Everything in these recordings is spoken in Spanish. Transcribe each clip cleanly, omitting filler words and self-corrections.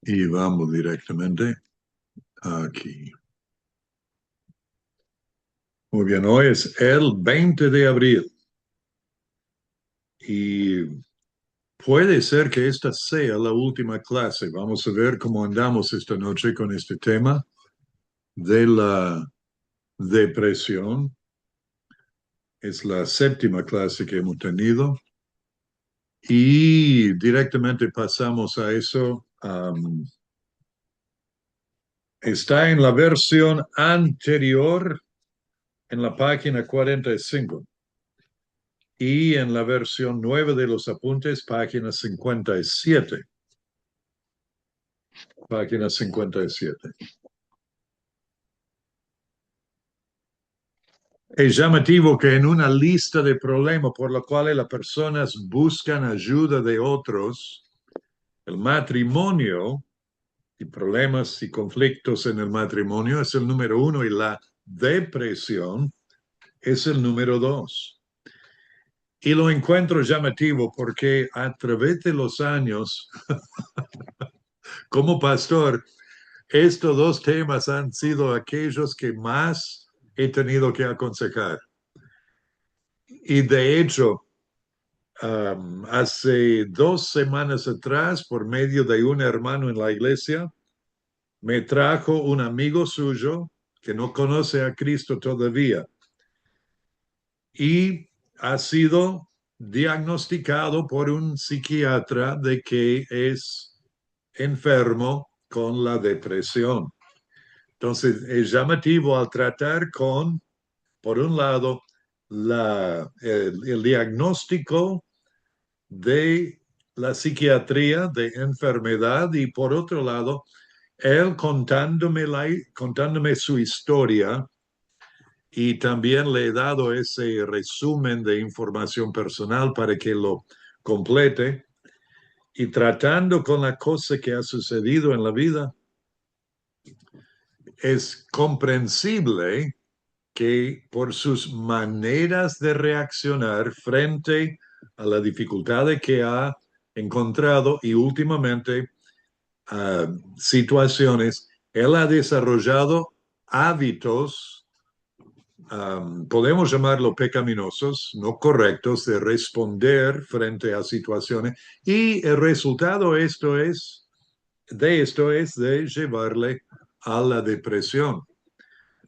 Y vamos directamente aquí. Muy bien, hoy es el 20 de abril y puede ser que esta sea la última clase. Vamos a ver cómo andamos esta noche con este tema de la depresión. Es la séptima clase que hemos tenido y directamente pasamos a eso. Está en la versión anterior, en la página 45. Y en la versión 9 de los apuntes, página 57. Página 57. Es llamativo que en una lista de problemas por los cuales las personas buscan ayuda de otros, el matrimonio y problemas y conflictos en el matrimonio es el número uno y la depresión es el número dos. Y lo encuentro llamativo porque a través de los años, como pastor, estos dos temas han sido aquellos que más he tenido que aconsejar. Y de hecho, hace 2 semanas atrás, por medio de un hermano en la iglesia, me trajo un amigo suyo que no conoce a Cristo todavía y ha sido diagnosticado por un psiquiatra de que es enfermo con la depresión. Entonces, es llamativo al tratar con, por un lado, el diagnóstico de la psiquiatría de enfermedad y por otro lado, él contándome su historia y también le he dado ese resumen de información personal para que lo complete y tratando con la cosa que ha sucedido en la vida, es comprensible que por sus maneras de reaccionar frente a la dificultad que ha encontrado y últimamente situaciones, él ha desarrollado hábitos, podemos llamarlo pecaminosos, no correctos, de responder frente a situaciones y el resultado esto es de llevarle a la depresión.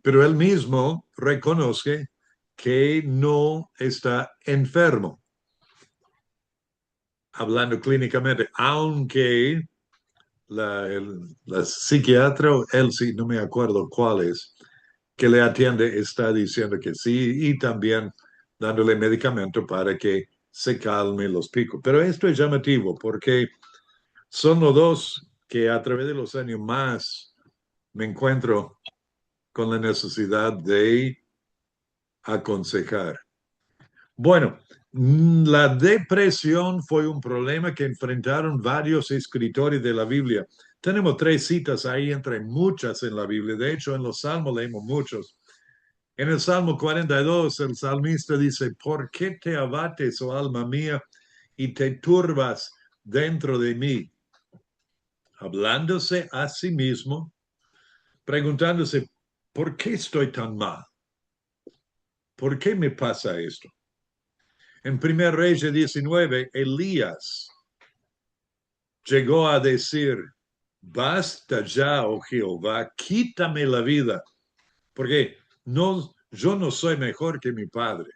Pero él mismo reconoce que no está enfermo, hablando clínicamente, aunque la psiquiatra, él sí, no me acuerdo cuál es, que le atiende, está diciendo que sí y también dándole medicamento para que se calme los picos. Pero esto es llamativo porque son los dos que a través de los años más me encuentro con la necesidad de aconsejar. Bueno, la depresión fue un problema que enfrentaron varios escritores de la Biblia. Tenemos 3 citas ahí entre muchas en la Biblia. De hecho, en los Salmos leemos muchos. En el Salmo 42, el salmista dice, ¿por qué te abates, oh alma mía, y te turbas dentro de mí? Hablándose a sí mismo, preguntándose, ¿por qué estoy tan mal? ¿Por qué me pasa esto? En 1 Reyes 19, Elías llegó a decir, basta ya, oh Jehová, quítame la vida, porque yo no soy mejor que mi padre.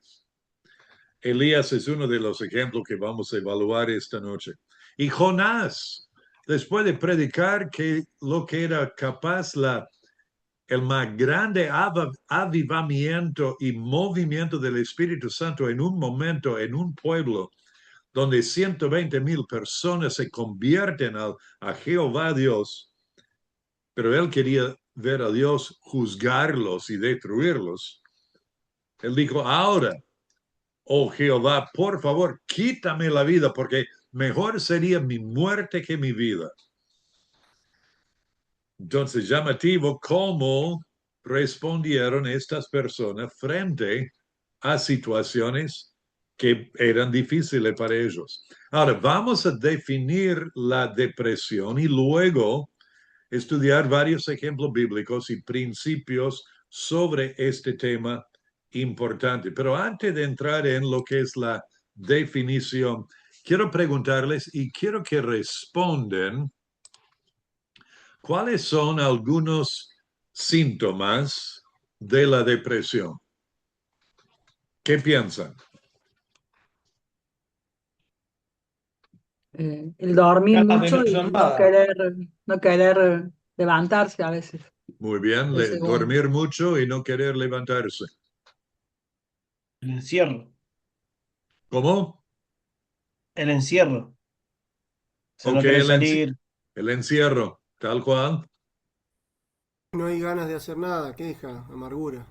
Elías es uno de los ejemplos que vamos a evaluar esta noche. Y Jonás, después de predicar que lo que era capaz el más grande avivamiento y movimiento del Espíritu Santo en un momento, en un pueblo, donde 120,000 personas se convierten a Jehová Dios, pero él quería ver a Dios juzgarlos y destruirlos. Él dijo, ahora, oh Jehová, por favor, quítame la vida, porque mejor sería mi muerte que mi vida. Entonces, llamativo cómo respondieron estas personas frente a situaciones que eran difíciles para ellos. Ahora, vamos a definir la depresión y luego estudiar varios ejemplos bíblicos y principios sobre este tema importante. Pero antes de entrar en lo que es la definición, quiero preguntarles y quiero que respondan cuáles son algunos síntomas de la depresión. ¿Qué piensan? El dormir Ganas de no mucho hacer y nada. no querer levantarse a veces. Muy bien, El segundo. dormir mucho y no querer levantarse. El encierro. ¿Cómo? El encierro. O sea, Ok, no querer salir. el encierro, tal cual. No hay ganas de hacer nada, queja, amargura.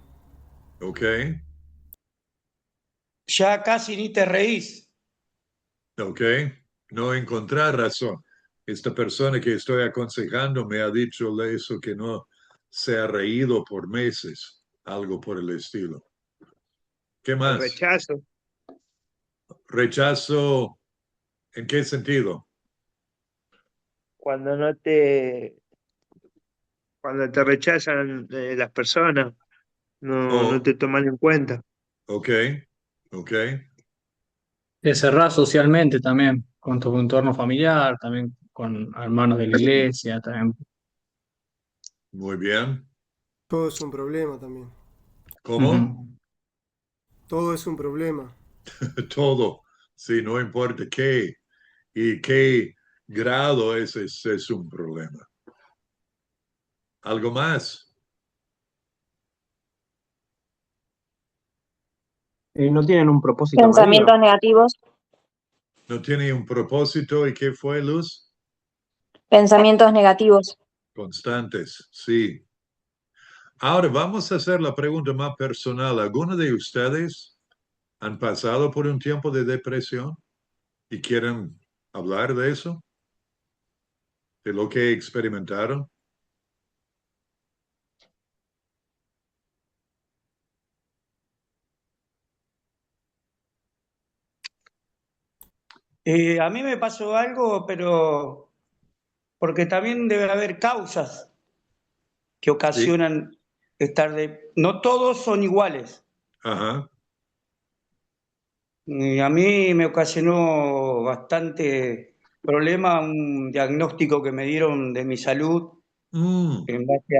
Ok, Ya casi ni te reís. ok. No encontrar razón. Esta persona que estoy aconsejando me ha dicho eso que no se ha reído por meses, algo por el estilo. ¿Qué El más? rechazo, Rechazo, ¿en qué sentido? cuando cuando te rechazan las personas, no Oh, te toman en cuenta. ok, ok. Te cerrás socialmente también, con tu entorno familiar, también con hermanos de la iglesia, también. Muy bien. Todo es un problema también. ¿Cómo? Ujú. Todo es un problema. Todo. Sí, no importa qué y qué grado es un problema. ¿Algo más? No tienen un propósito en la vida. Pensamientos negativos, ¿No tiene un propósito y qué fue, Luz? pensamientos negativos. Constantes, sí. Ahora vamos a hacer la pregunta más personal. ¿Alguno de ustedes han pasado por un tiempo de depresión y quieren hablar de eso, de lo que experimentaron? A mí me pasó algo, pero porque también debe haber causas que Sí. ocasionan estar de... No todos son iguales. Ajá. Y a mí me ocasionó bastante problema un diagnóstico que me dieron de mi salud Mm, en base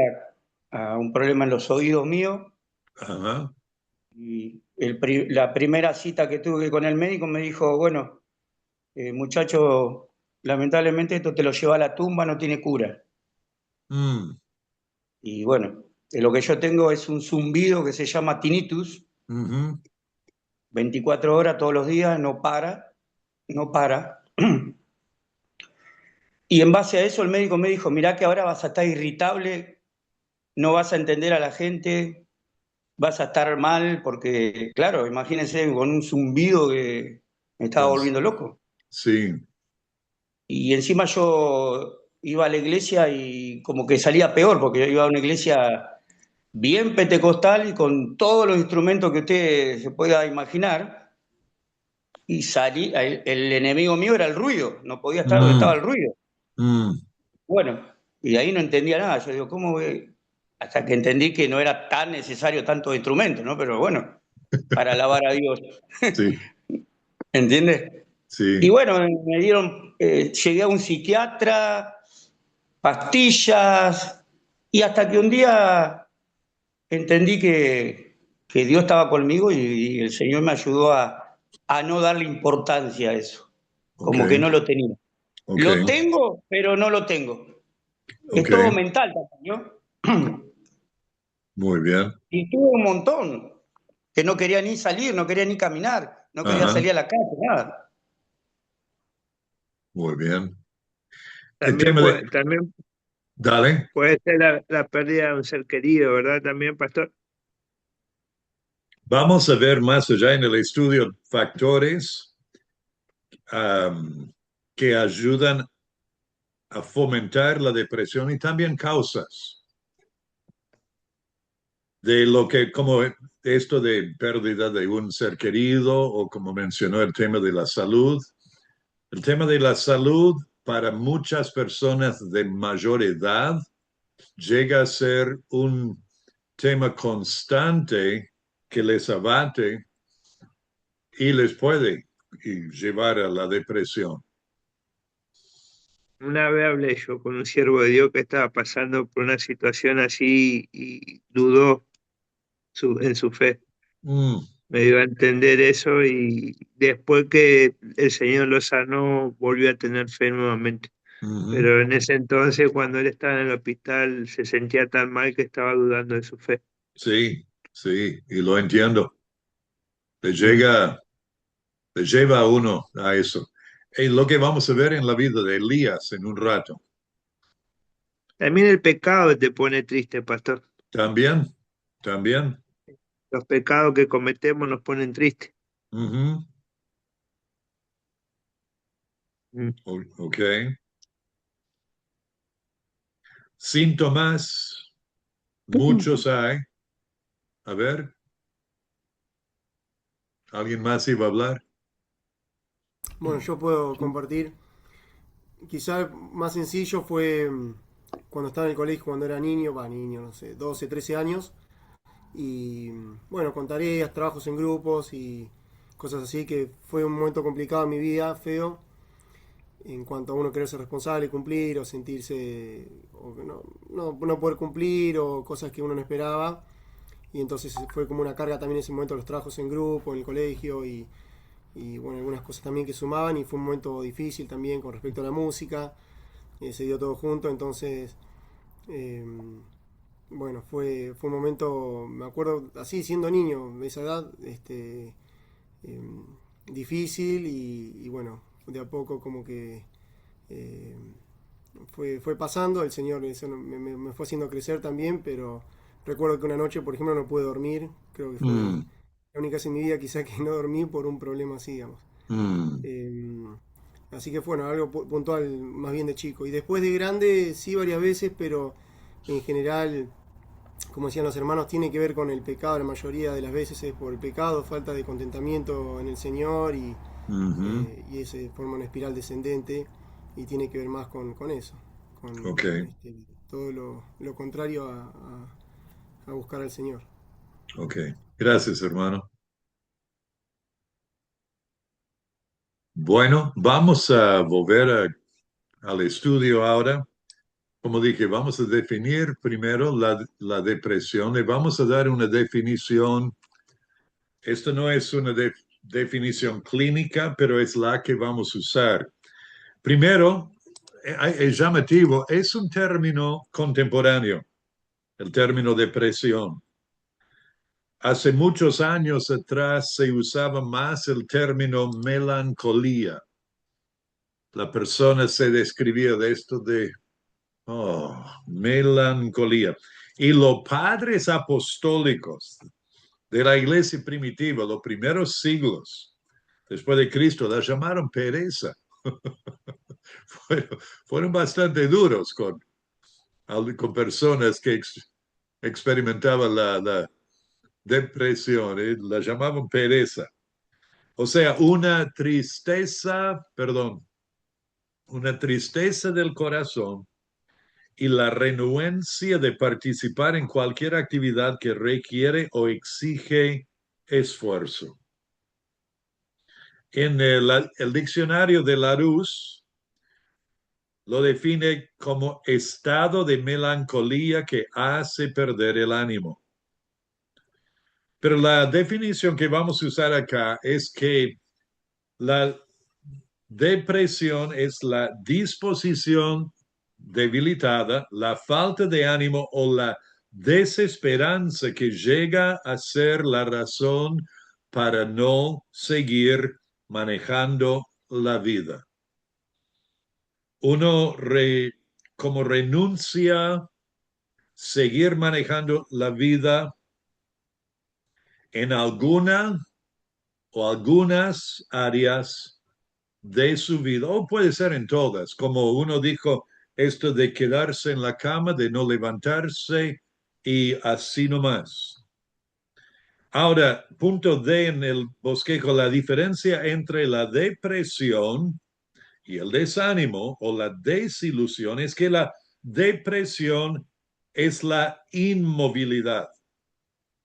a un problema en los oídos míos. ajá. Y la primera cita que tuve con el médico me dijo, bueno, muchacho, lamentablemente esto te lo lleva a la tumba, no tiene cura. Mm, Y bueno, lo que yo tengo es un zumbido que se llama tinnitus, ujú, 24 horas todos los días, no para, no para. Y en base a eso el médico me dijo, mirá que ahora vas a estar irritable, no vas a entender a la gente, vas a estar mal, porque claro, imagínense con un zumbido que me estaba cons- volviendo loco. sí. Y encima yo iba a la iglesia y como que salía peor, porque yo iba a una iglesia bien pentecostal y con todos los instrumentos que usted se pueda imaginar, y salí, el enemigo mío era el ruido, no podía estar donde estaba Mm, el ruido. mm, Bueno, y ahí no entendía nada, yo digo, ¿cómo voy? Hasta que entendí que no era tan necesario tantos instrumentos, ¿no? Pero bueno, para alabar a Dios, sí, ¿entiendes? Y sí. bueno, me dieron, llegué a un psiquiatra, pastillas, y hasta que un día entendí que Dios estaba conmigo y el Señor me ayudó a no darle importancia a eso, Ok, como que no lo tenía. ok, Lo tengo, pero no lo tengo. Es ok. todo mental también, ¿no? Muy bien. Y tuve un montón, que no quería ni salir, no quería ni caminar, no quería Ajá, salir a la calle, nada. muy bien. El También tema de... también Dale. puede ser la pérdida de un ser querido, ¿verdad? También, pastor. Vamos a ver más allá en el estudio factores que ayudan a fomentar la depresión y también causas de lo que, como esto de pérdida de un ser querido o como mencionó el tema de la salud, El tema de la salud para muchas personas de mayor edad llega a ser un tema constante que les abate y les puede llevar a la depresión. Una vez hablé yo con un siervo de Dios que estaba pasando por una situación así y dudó en su fe. Mm, Me dio a entender eso y después que el Señor lo sanó, volvió a tener fe nuevamente. ujú. Pero en ese entonces, cuando él estaba en el hospital, se sentía tan mal que estaba dudando de su fe. Sí, sí, y lo entiendo. Le Mm. llega, le lleva a uno a eso. Y lo que vamos a ver en la vida de Elías en un rato. También el pecado te pone triste, pastor. También, también. Los pecados que cometemos nos ponen tristes. Ujú. Mm. Ok. Síntomas, muchos hay. A ver, ¿alguien más iba a hablar? Bueno, yo puedo compartir. Quizá el más sencillo fue cuando estaba en el colegio, cuando era niño, niño, no sé, 12, 13 años. Y bueno, con tareas, trabajos en grupos y cosas así, que fue un momento complicado en mi vida, feo, en cuanto a uno querer ser responsable, cumplir o sentirse, o no poder cumplir o cosas que uno no esperaba. Y entonces fue como una carga también en ese momento los trabajos en grupo, en el colegio y bueno, algunas cosas también que sumaban y fue un momento difícil también con respecto a la música. Se dio todo junto, entonces eh, bueno, fue un momento, me acuerdo así, siendo niño, de esa edad, eh, difícil y bueno, de a poco como que eh, fue pasando, el Señor eso me fue haciendo crecer también, pero recuerdo que una noche, por ejemplo, no pude dormir, creo que fue Mm, la única vez en mi vida quizá que no dormí por un problema así, digamos. mm, Eh, Así que bueno, algo puntual más bien de chico. Y después de grande sí varias veces, pero en general, como decían los hermanos, tiene que ver con el pecado. La mayoría de las veces es por el pecado, falta de contentamiento en el Señor ujú. y se forma una espiral descendente y tiene que ver más con eso, Ok, con todo lo contrario a buscar al Señor. ok. Gracias, hermano. Bueno, vamos a volver al estudio ahora. Como dije, vamos a definir primero la depresión y vamos a dar una definición. Esto no es una definición clínica, pero es la que vamos a usar. Primero, es llamativo, es un término contemporáneo, el término depresión. Hace muchos años atrás se usaba más el término melancolía. La persona se describía de esto de melancolía. Y los padres apostólicos de la iglesia primitiva, los primeros siglos después de Cristo, la llamaron pereza. Fueron bastante duros con personas que experimentaban la depresión, la llamaban pereza. O sea, una tristeza del corazón y la renuencia de participar en cualquier actividad que requiere o exige esfuerzo. En el diccionario de Larousse lo define como estado de melancolía que hace perder el ánimo. Pero la definición que vamos a usar acá es que la depresión es la disposición debilitada, la falta de ánimo o la desesperanza que llega a ser la razón para no seguir manejando la vida. Uno como renuncia seguir manejando la vida en alguna o algunas áreas de su vida, o puede ser en todas, como uno dijo, esto de quedarse en la cama, de no levantarse y así nomás. Ahora, punto D en el bosquejo, la diferencia entre la depresión Y el desánimo o la desilusión es que la depresión es la inmovilidad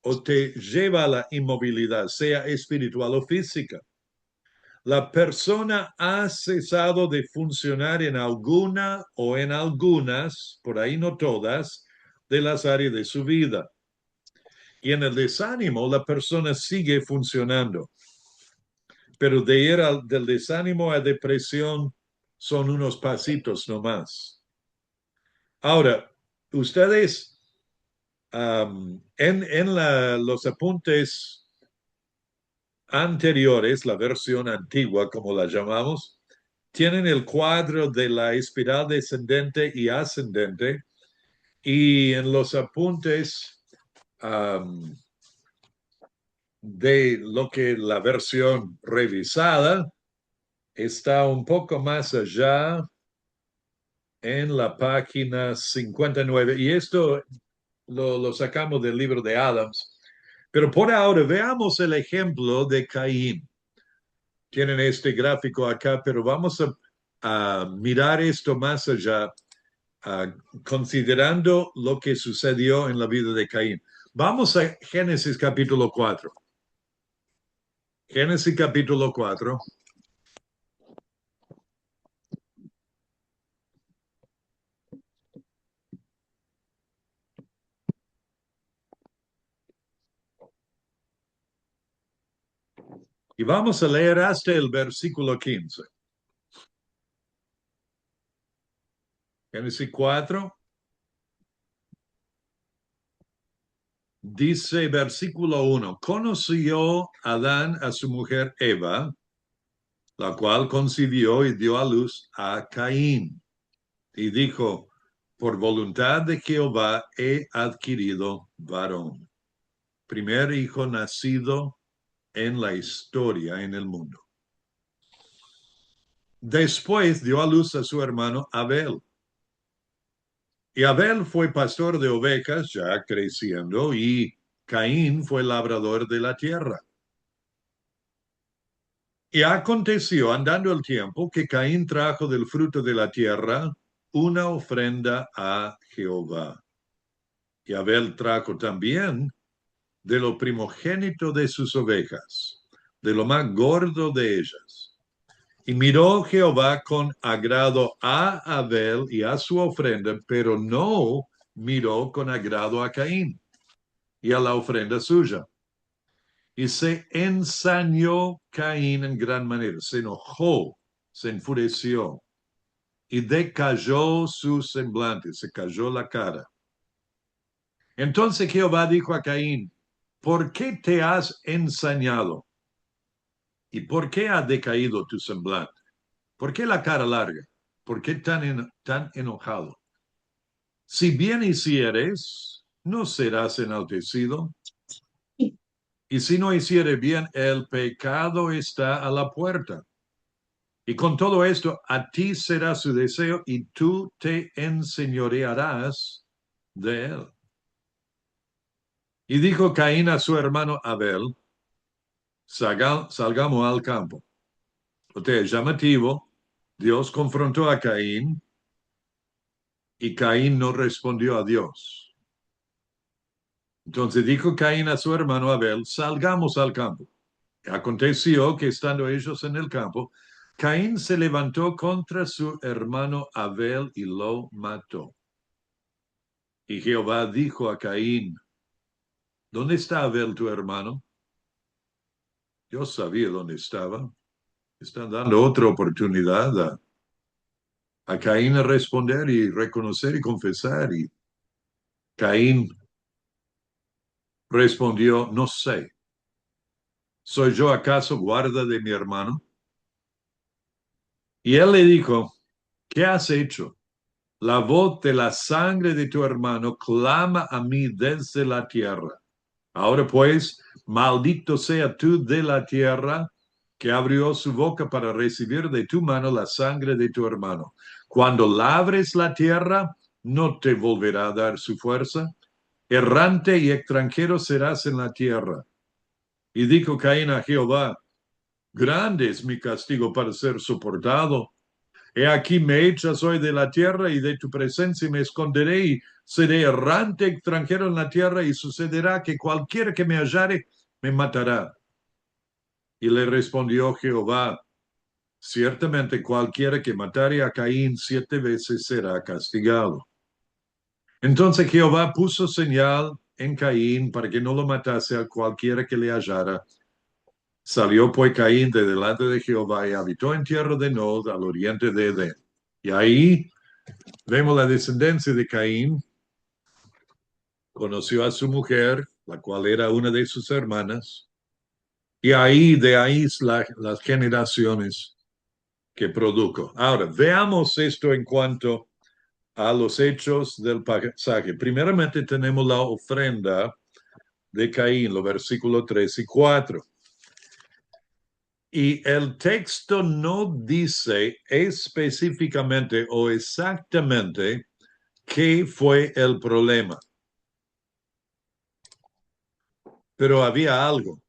o te lleva a la inmovilidad, sea espiritual o física. La persona ha cesado de funcionar en alguna o en algunas, por ahí no todas, de las áreas de su vida. Y en el desánimo, la persona sigue funcionando. Pero de ir del desánimo a depresión son unos pasitos nomás. Ahora, ustedes los apuntes anteriores, la versión antigua, como la llamamos, tienen el cuadro de la espiral descendente y ascendente, y en los apuntes de lo que la versión revisada está un poco más allá en la página 59, y esto lo sacamos del libro de Adams. Pero por ahora veamos el ejemplo de Caín. Tienen este gráfico acá, pero vamos a mirar esto más allá, considerando lo que sucedió en la vida de Caín. Vamos a Génesis capítulo 4. Génesis capítulo 4. Y vamos a leer hasta el versículo 15. Génesis 4. Dice versículo 1, conoció Adán a su mujer Eva, la cual concibió y dio a luz a Caín. Y dijo, por voluntad de Jehová he adquirido varón. Primer hijo nacido en la historia, en el mundo. Después dio a luz a su hermano Abel. Y Abel fue pastor de ovejas, ya creciendo, y Caín fue labrador de la tierra. Y aconteció, andando el tiempo, que Caín trajo del fruto de la tierra una ofrenda a Jehová. Y Abel trajo también de lo primogénito de sus ovejas, de lo más gordo de ellas. Y miró Jehová con agrado a Abel y a su ofrenda, pero no miró con agrado a Caín y a la ofrenda suya. Y se ensañó Caín en gran manera, se enojó, se enfureció y decayó su semblante, se cayó la cara. Entonces Jehová dijo a Caín, ¿por qué te has ensañado? ¿Y por qué ha decaído tu semblante? ¿Por qué la cara larga? ¿Por qué tan enojado? Si bien hicieres, no serás enaltecido. Y si no hiciere bien, el pecado está a la puerta. Y con todo esto, a ti será su deseo y tú te enseñorearás de él. Y dijo Caín a su hermano Abel, salgamos al campo. O sea, llamativo, Dios confrontó a Caín y Caín no respondió a Dios. Entonces dijo Caín a su hermano Abel, salgamos al campo. Aconteció que estando ellos en el campo, Caín se levantó contra su hermano Abel y lo mató. Y Jehová dijo a Caín, ¿dónde está Abel tu hermano? Yo sabía dónde estaba. Están dando otra oportunidad a Caín a responder y reconocer y confesar. Y Caín respondió, no sé. ¿Soy yo acaso guarda de mi hermano? Y él le dijo, ¿qué has hecho? La voz de la sangre de tu hermano clama a mí desde la tierra. Ahora pues, maldito sea tú de la tierra, que abrió su boca para recibir de tu mano la sangre de tu hermano. Cuando labres la tierra, no te volverá a dar su fuerza. Errante y extranjero serás en la tierra. Y dijo Caín a Jehová, grande es mi castigo para ser soportado. He aquí me echas hoy de la tierra y de tu presencia me esconderé y seré errante extranjero en la tierra y sucederá que cualquiera que me hallare me matará. Y le respondió Jehová, ciertamente cualquiera que matare a Caín 7 veces será castigado. Entonces Jehová puso señal en Caín para que no lo matase a cualquiera que le hallara. Salió pues Caín de delante de Jehová y habitó en tierra de Nod, al oriente de Edén. Y ahí vemos la descendencia de Caín. Conoció a su mujer, la cual era una de sus hermanas. Y ahí, de ahí las generaciones que produjo. Ahora, veamos esto en cuanto a los hechos del pasaje. Primeramente tenemos la ofrenda de Caín, los versículos 3 y 4. Y el texto no dice específicamente o exactamente qué fue el problema, pero había algo.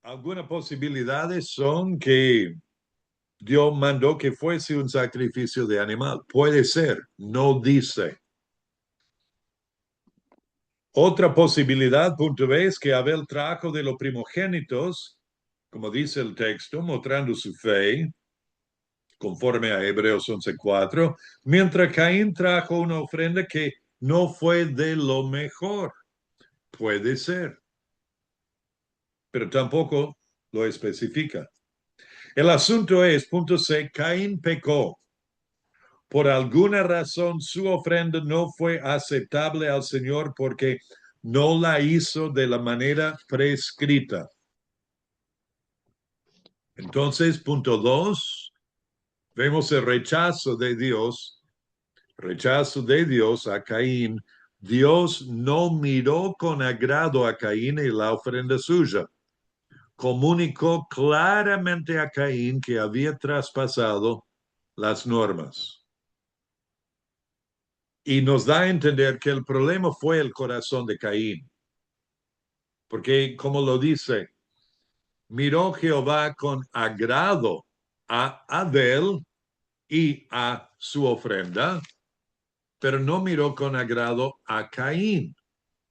Algunas posibilidades son que Dios mandó que fuese un sacrificio de animal. Puede ser, no dice. Otra posibilidad, punto B, es que Abel trajo de los primogénitos, como dice el texto, mostrando su fe, conforme a Hebreos 11:4, mientras Caín trajo una ofrenda que no fue de lo mejor. Puede ser, pero tampoco lo especifica. El asunto es, punto C, Caín pecó. Por alguna razón su ofrenda no fue aceptable al Señor porque no la hizo de la manera prescrita. Entonces, punto 2, vemos el rechazo de Dios a Caín. Dios no miró con agrado a Caín y la ofrenda suya. Comunicó claramente a Caín que había traspasado las normas. Y nos da a entender que el problema fue el corazón de Caín. Porque, como lo dice, miró Jehová con agrado a Abel y a su ofrenda, pero no miró con agrado a Caín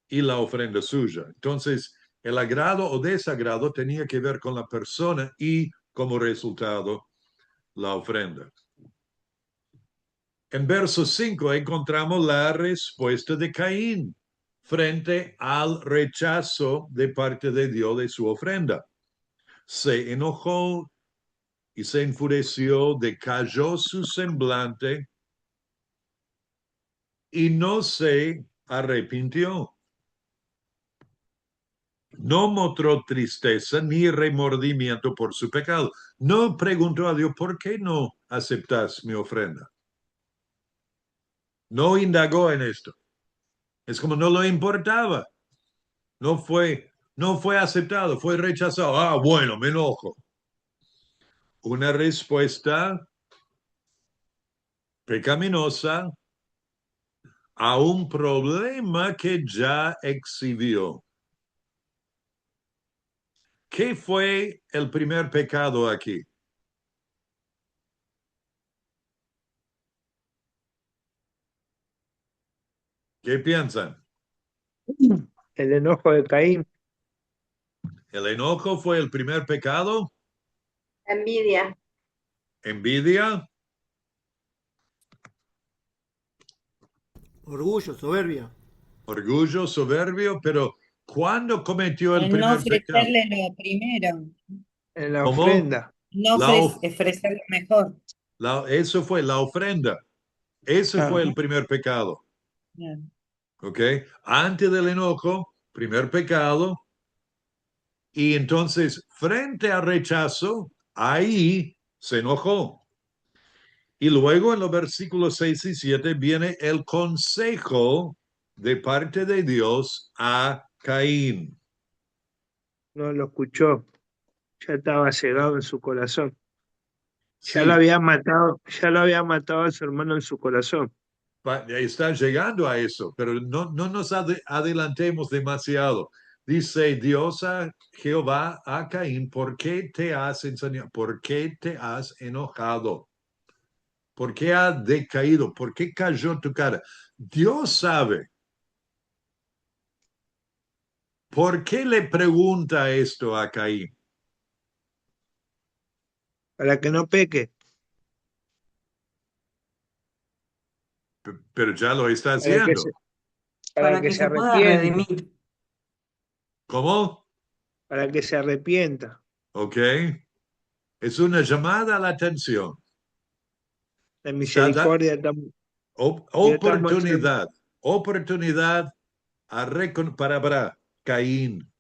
y la ofrenda suya. Entonces, el agrado o desagrado tenía que ver con la persona y, como resultado, la ofrenda. En verso 5 encontramos la respuesta de Caín frente al rechazo de parte de Dios de su ofrenda. Se enojó y se enfureció, decayó su semblante y no se arrepintió. No mostró tristeza ni remordimiento por su pecado. No preguntó a Dios, ¿por qué no aceptas mi ofrenda? No indagó en esto. Es como no le importaba. No fue aceptado, fue rechazado. Ah, bueno, me enojo. Una respuesta pecaminosa a un problema que ya exhibió. ¿Qué fue el primer pecado aquí? ¿Qué piensan? El enojo de Caín. ¿El enojo fue el primer pecado? Envidia. ¿Envidia? Orgullo, soberbia. Orgullo, soberbio, pero ¿cuándo cometió el El no primer pecado? ofrecerle lo primero. En la ¿Cómo? ofrenda. No La of- ofrecer lo mejor. Eso fue la ofrenda. Ese fue el primer pecado. Bien. ¿Ok? Antes del enojo, primer pecado. Y entonces, frente al rechazo, ahí se enojó. Y luego en los versículos 6 y 7 viene el consejo de parte de Dios a Caín. No lo escuchó. Ya estaba cegado en su corazón. Ya Sí, lo había matado a su hermano en su corazón. está llegando a eso, pero no nos adelantemos demasiado. Dice Dios a Jehová a Caín, ¿por qué te has ensañado? ¿Por qué te has enojado? ¿Por qué ha decaído? ¿Por qué cayó tu cara? Dios sabe. ¿Por qué le pregunta esto a Caín? para que no peque, Pero ya lo está para que haciendo. se, para que que se se pueda arrepienta, redimir. ¿Cómo? para que se arrepienta. Ok. Es una llamada a la atención. La Está misericordia Dios está mostrando. oportunidad para Caín.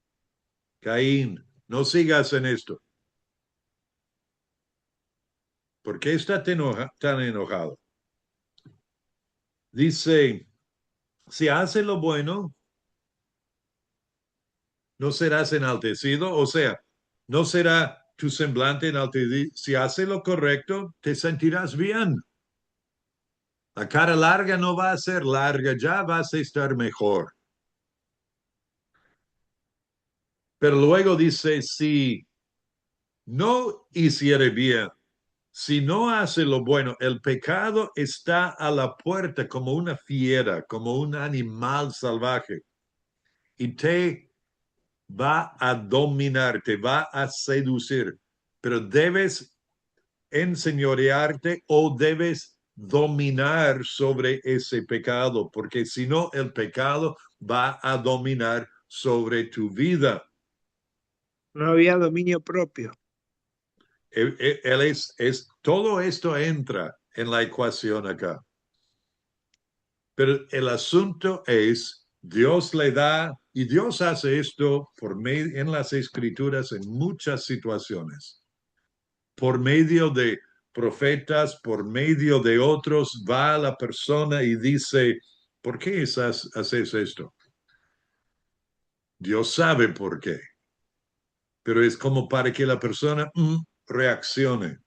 Caín, no sigas en esto. ¿Por qué está tan enojado? Dice, si hace lo bueno, no serás enaltecido, o sea, no será tu semblante enaltecido. Si hace lo correcto, te sentirás bien. La cara larga no va a ser larga, ya vas a estar mejor. Pero luego dice, si no hiciere bien, si no hace lo bueno, el pecado está a la puerta como una fiera, como un animal salvaje, y te va a dominar, te va a seducir, pero debes enseñorearte o debes dominar sobre ese pecado, porque si no, el pecado va a dominar sobre tu vida. No había dominio propio. Todo esto entra en la ecuación acá. Pero el asunto es, Dios le da, y Dios hace esto en las escrituras en muchas situaciones. Por medio de profetas, por medio de otros, va a la persona y dice, ¿por qué haces esto? Dios sabe por qué, pero es como para que la persona reaccione.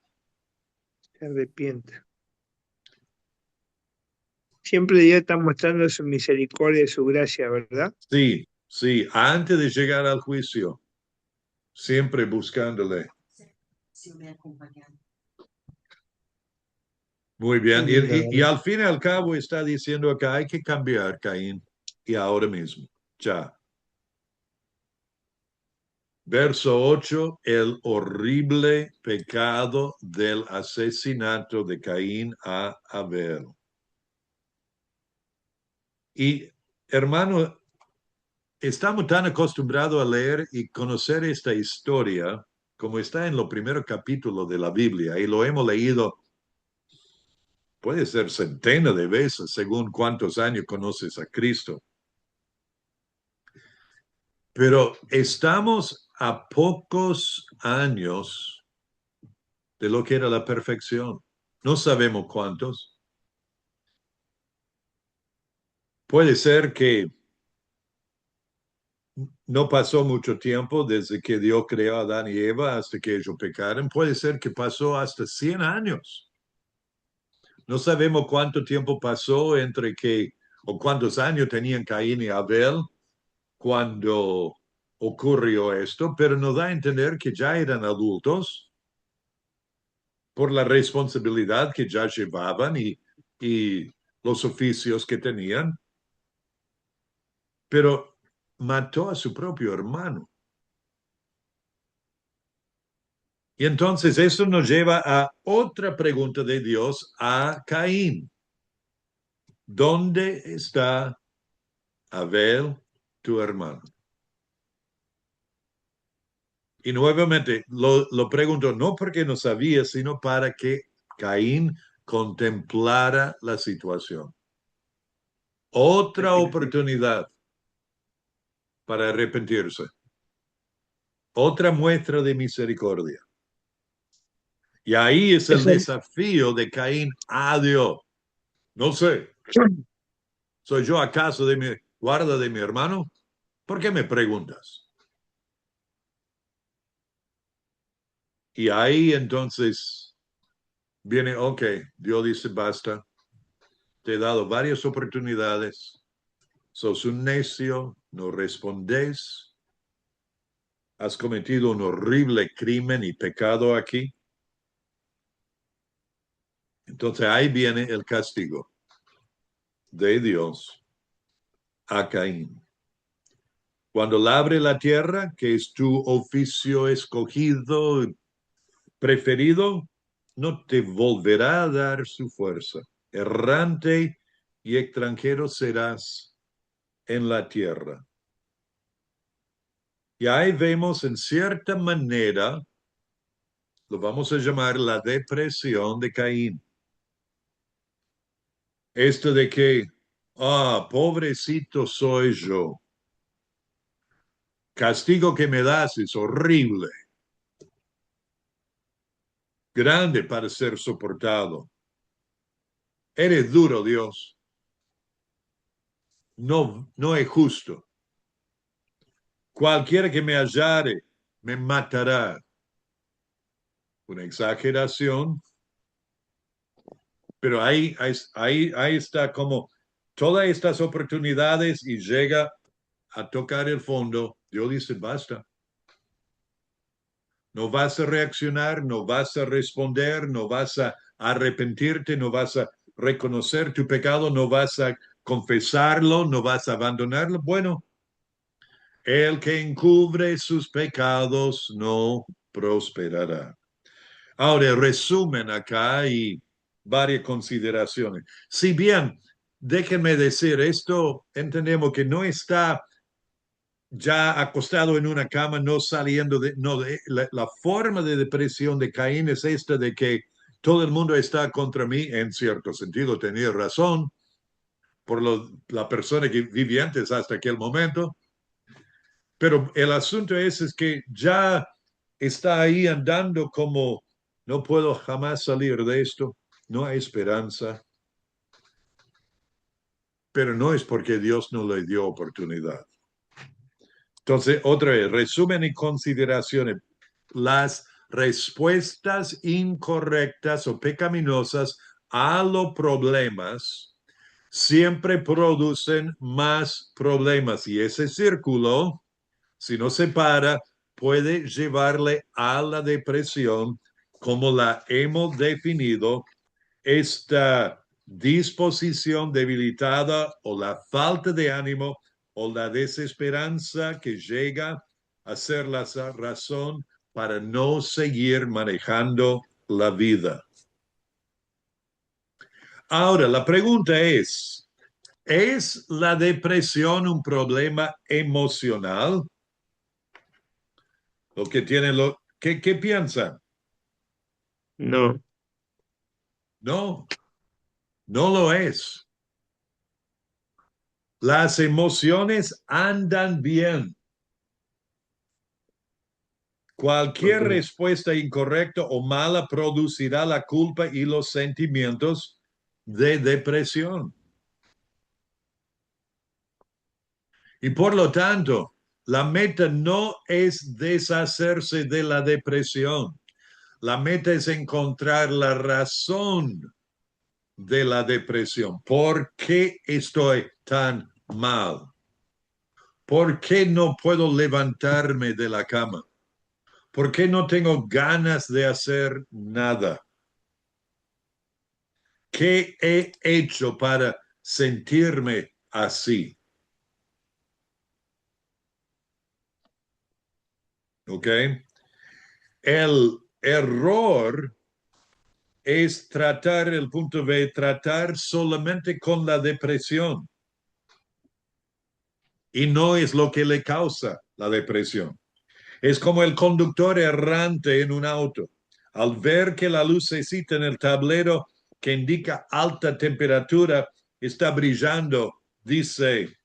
Se arrepiente. Siempre Dios está mostrando su misericordia y su gracia, ¿verdad? Sí, sí, antes de llegar al juicio, siempre buscándole. Muy Qué bien, lindo, y ¿verdad? al fin y al cabo está diciendo acá, hay que cambiar, Caín, y ahora mismo, ya. Verso 8, el horrible pecado del asesinato de Caín a Abel. Y hermano, estamos tan acostumbrados a leer y conocer esta historia como está en lo primero capítulo de la Biblia, y lo hemos leído, puede ser centenas de veces, según cuántos años conoces a Cristo. Pero estamos a pocos años de lo que era la perfección. No sabemos cuántos. Puede ser que no pasó mucho tiempo desde que Dios creó a Adán y Eva hasta que ellos pecaron. Puede ser que pasó hasta 100 años. No sabemos cuánto tiempo pasó o cuántos años tenían Caín y Abel cuando ocurrió esto, pero nos da a entender que ya eran adultos por la responsabilidad que ya llevaban y los oficios que tenían, pero mató a su propio hermano. Y entonces eso nos lleva a otra pregunta de Dios a Caín. ¿Dónde está Abel, tu hermano? Y nuevamente lo pregunto no porque no sabía, sino para que Caín contemplara la situación. Otra oportunidad para arrepentirse. Otra muestra de misericordia. Y ahí es el Eso, desafío de Caín a Dios. No sé, ¿soy yo acaso guarda de mi hermano? ¿Por qué me preguntas? Y ahí entonces viene, ok, Dios dice, basta, te he dado varias oportunidades, sos un necio, no respondes, has cometido un horrible crimen y pecado aquí. Entonces ahí viene el castigo de Dios a Caín. Cuando labre la tierra, que es tu oficio escogido, preferido, no te volverá a dar su fuerza. Errante y extranjero serás en la tierra. Y ahí vemos en cierta manera, lo vamos a llamar la depresión de Caín. Esto de que, pobrecito soy yo. Castigo que me das es horrible. Grande para ser soportado. Eres duro, Dios. No, no es justo. Cualquiera que me hallare me matará. Una exageración, pero ahí está como todas estas oportunidades y llega a tocar el fondo. Dios dice, basta. No vas a reaccionar, no vas a responder, no vas a arrepentirte, no vas a reconocer tu pecado, no vas a confesarlo, no vas a abandonarlo. Bueno, el que encubre sus pecados no prosperará. Ahora, resumen acá y varias consideraciones. Si bien, déjenme decir, esto entendemos que no está ya acostado en una cama, no saliendo la forma de depresión de Caín es esta de que todo el mundo está contra mí, en cierto sentido tenía razón, por la persona que vivía antes hasta aquel momento, pero el asunto es que ya está ahí andando como, no puedo jamás salir de esto, no hay esperanza, pero no es porque Dios no le dio oportunidad. Entonces, otra vez, resumen y consideraciones. Las respuestas incorrectas o pecaminosas a los problemas siempre producen más problemas y ese círculo, si no se para, puede llevarle a la depresión, como la hemos definido, esta disposición debilitada o la falta de ánimo o la desesperanza que llega a ser la razón para no seguir manejando la vida. Ahora, la pregunta ¿es la depresión un problema emocional? Lo que tienen ¿qué piensan? No, No, no lo es. Las emociones andan bien. Cualquier ok. respuesta incorrecta o mala producirá la culpa y los sentimientos de depresión. Y por lo tanto, la meta no es deshacerse de la depresión. La meta es encontrar la razón de la depresión. ¿Por qué estoy tan mal? ¿Por qué no puedo levantarme de la cama? ¿Por qué no tengo ganas de hacer nada? ¿Qué he hecho para sentirme así? ¿Ok? El error es tratar el punto B, tratar solamente con la depresión. Y no es lo que le causa la depresión. Es como el conductor errante en un auto. Al ver que la lucecita en el tablero que indica alta temperatura está brillando, dice,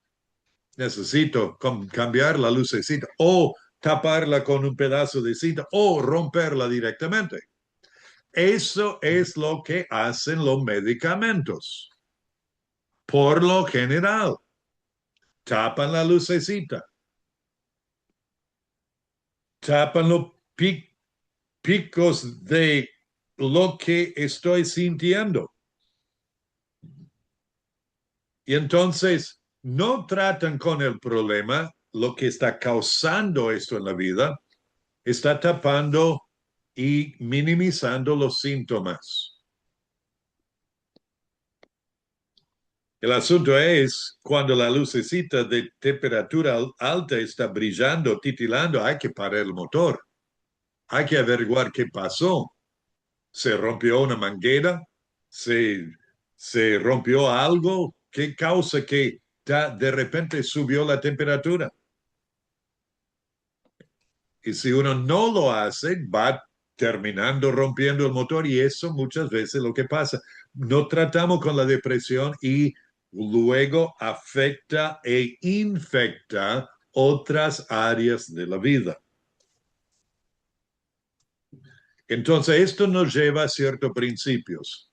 necesito cambiar la lucecita o taparla con un pedazo de cinta o romperla directamente. Eso es lo que hacen los medicamentos. Por lo general, tapan la lucecita, tapan los picos de lo que estoy sintiendo. Y entonces no tratan con el problema, lo que está causando esto en la vida, está tapando y minimizando los síntomas. El asunto es, cuando la lucecita de temperatura alta está brillando, titilando, hay que parar el motor. Hay que averiguar qué pasó. ¿Se rompió una manguera? ¿Se rompió algo? ¿Qué causa que de repente subió la temperatura? Y si uno no lo hace, va terminando rompiendo el motor y eso muchas veces es lo que pasa. No tratamos con la depresión y luego afecta e infecta otras áreas de la vida. Entonces, esto nos lleva a ciertos principios.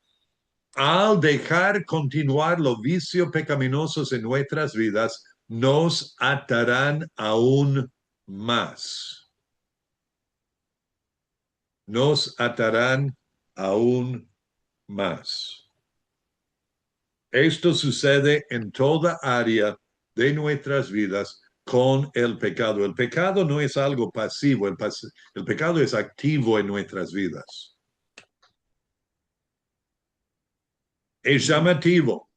Al dejar continuar los vicios pecaminosos en nuestras vidas, nos atarán aún más. Nos atarán aún más. Esto sucede en toda área de nuestras vidas con el pecado. El pecado no es algo pasivo, el pecado es activo en nuestras vidas. Es llamativo.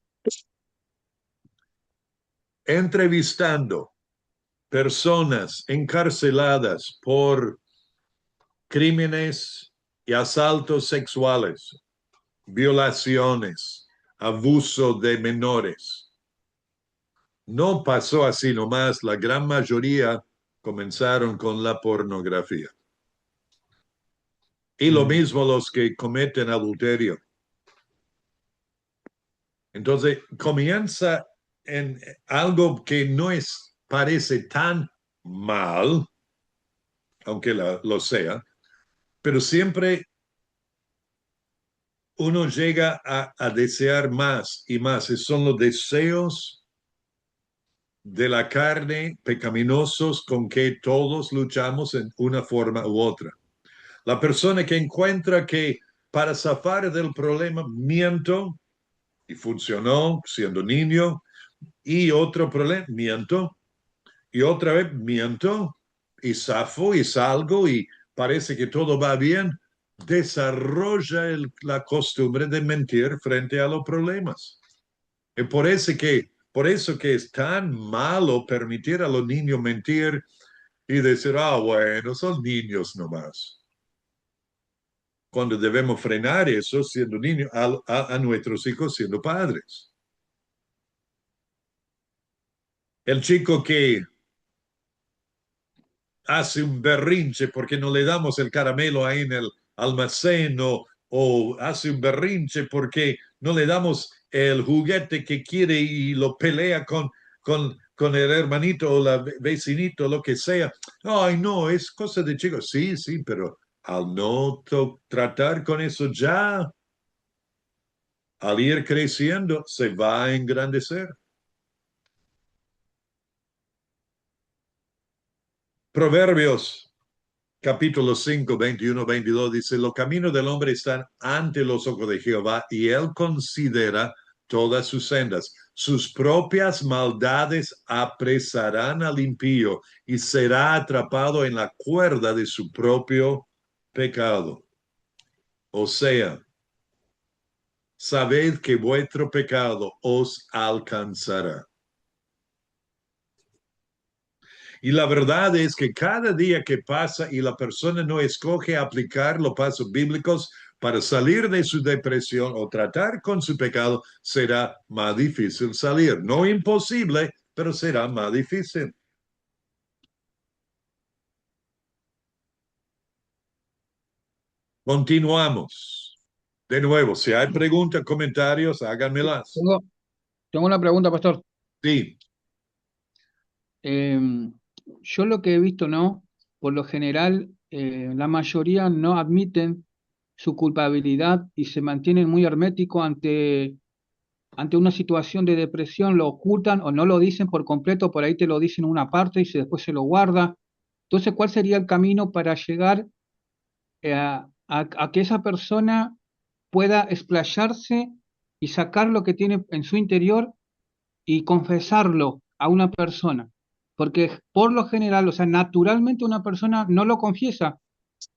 Entrevistando personas encarceladas por crímenes y asaltos sexuales, violaciones, abuso de menores. No pasó así nomás, la gran mayoría comenzaron con la pornografía. Y lo mismo los que cometen adulterio. Entonces comienza en algo que no parece tan mal, aunque lo sea, pero siempre uno llega a desear más y más. Y son los deseos de la carne pecaminosos con que todos luchamos en una forma u otra. La persona que encuentra que para zafar del problema miento y funcionó siendo niño, y otro problema, miento, y otra vez miento, y zafo y salgo y parece que todo va bien, desarrolla la costumbre de mentir frente a los problemas. Y por eso que es tan malo permitir a los niños mentir y decir, bueno, son niños nomás. Cuando debemos frenar eso siendo niños a nuestros hijos siendo padres. El chico que hace un berrinche porque no le damos el caramelo ahí en el almacén o hace un berrinche porque no le damos el juguete que quiere y lo pelea con el hermanito o la vecinito, lo que sea. Ay, no, es cosa de chicos. Sí, sí, pero al no tratar con eso ya, al ir creciendo, se va a engrandecer. Proverbios, capítulo 5, 21, 22, dice, los caminos del hombre están ante los ojos de Jehová y él considera todas sus sendas. Sus propias maldades apresarán al impío y será atrapado en la cuerda de su propio pecado. O sea, sabed que vuestro pecado os alcanzará. Y la verdad es que cada día que pasa y la persona no escoge aplicar los pasos bíblicos para salir de su depresión o tratar con su pecado, será más difícil salir. No imposible, pero será más difícil. Continuamos. De nuevo, si hay preguntas, comentarios, háganmelas. Tengo una pregunta, pastor. Sí. Yo lo que he visto, ¿no? Por lo general, la mayoría no admiten su culpabilidad y se mantienen muy herméticos ante una situación de depresión, lo ocultan o no lo dicen por completo, por ahí te lo dicen una parte y después se lo guarda. Entonces, ¿cuál sería el camino para llegar a que esa persona pueda explayarse y sacar lo que tiene en su interior y confesarlo a una persona? porque por lo general, o sea, naturalmente una persona no lo confiesa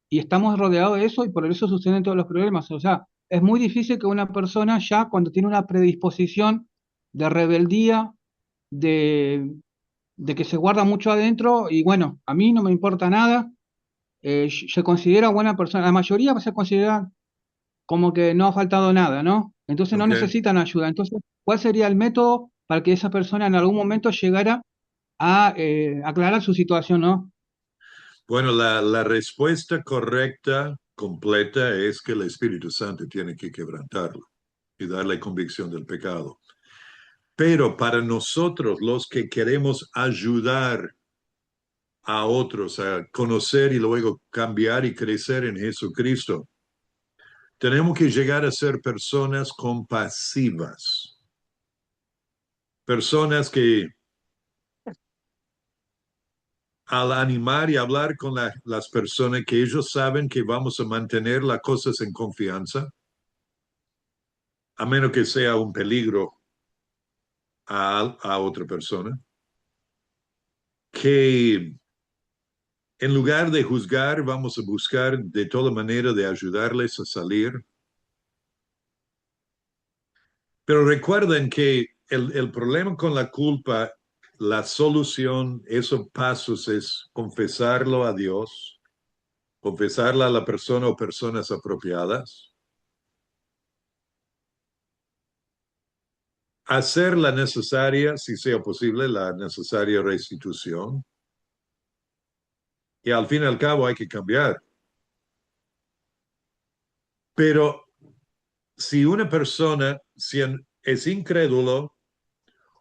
y estamos rodeados de eso y por eso suceden todos los problemas. O sea, es muy difícil que una persona ya cuando tiene una predisposición de rebeldía, de, de que se guarda mucho adentro y bueno, a mí no me importa nada, se considera buena persona. La mayoría se considera como que no ha faltado nada, ¿no? Entonces no Ok. necesitan ayuda. Entonces, ¿cuál sería el método para que esa persona en algún momento llegara a aclarar su situación, ¿no? Bueno, la respuesta correcta, completa, es que el Espíritu Santo tiene que quebrantarlo y darle convicción del pecado. Pero para nosotros, los que queremos ayudar a otros a conocer y luego cambiar y crecer en Jesucristo, tenemos que llegar a ser personas compasivas, personas que al animar y hablar con las personas que ellos saben que vamos a mantener las cosas en confianza, a menos que sea un peligro a otra persona, que en lugar de juzgar, vamos a buscar de toda manera de ayudarles a salir. Pero recuerden que el problema con la culpa, la solución, esos pasos es confesarlo a Dios, confesarla a la persona o personas apropiadas, hacer la necesaria, si sea posible, la necesaria restitución. Y al fin y al cabo hay que cambiar. Pero si una persona es incrédulo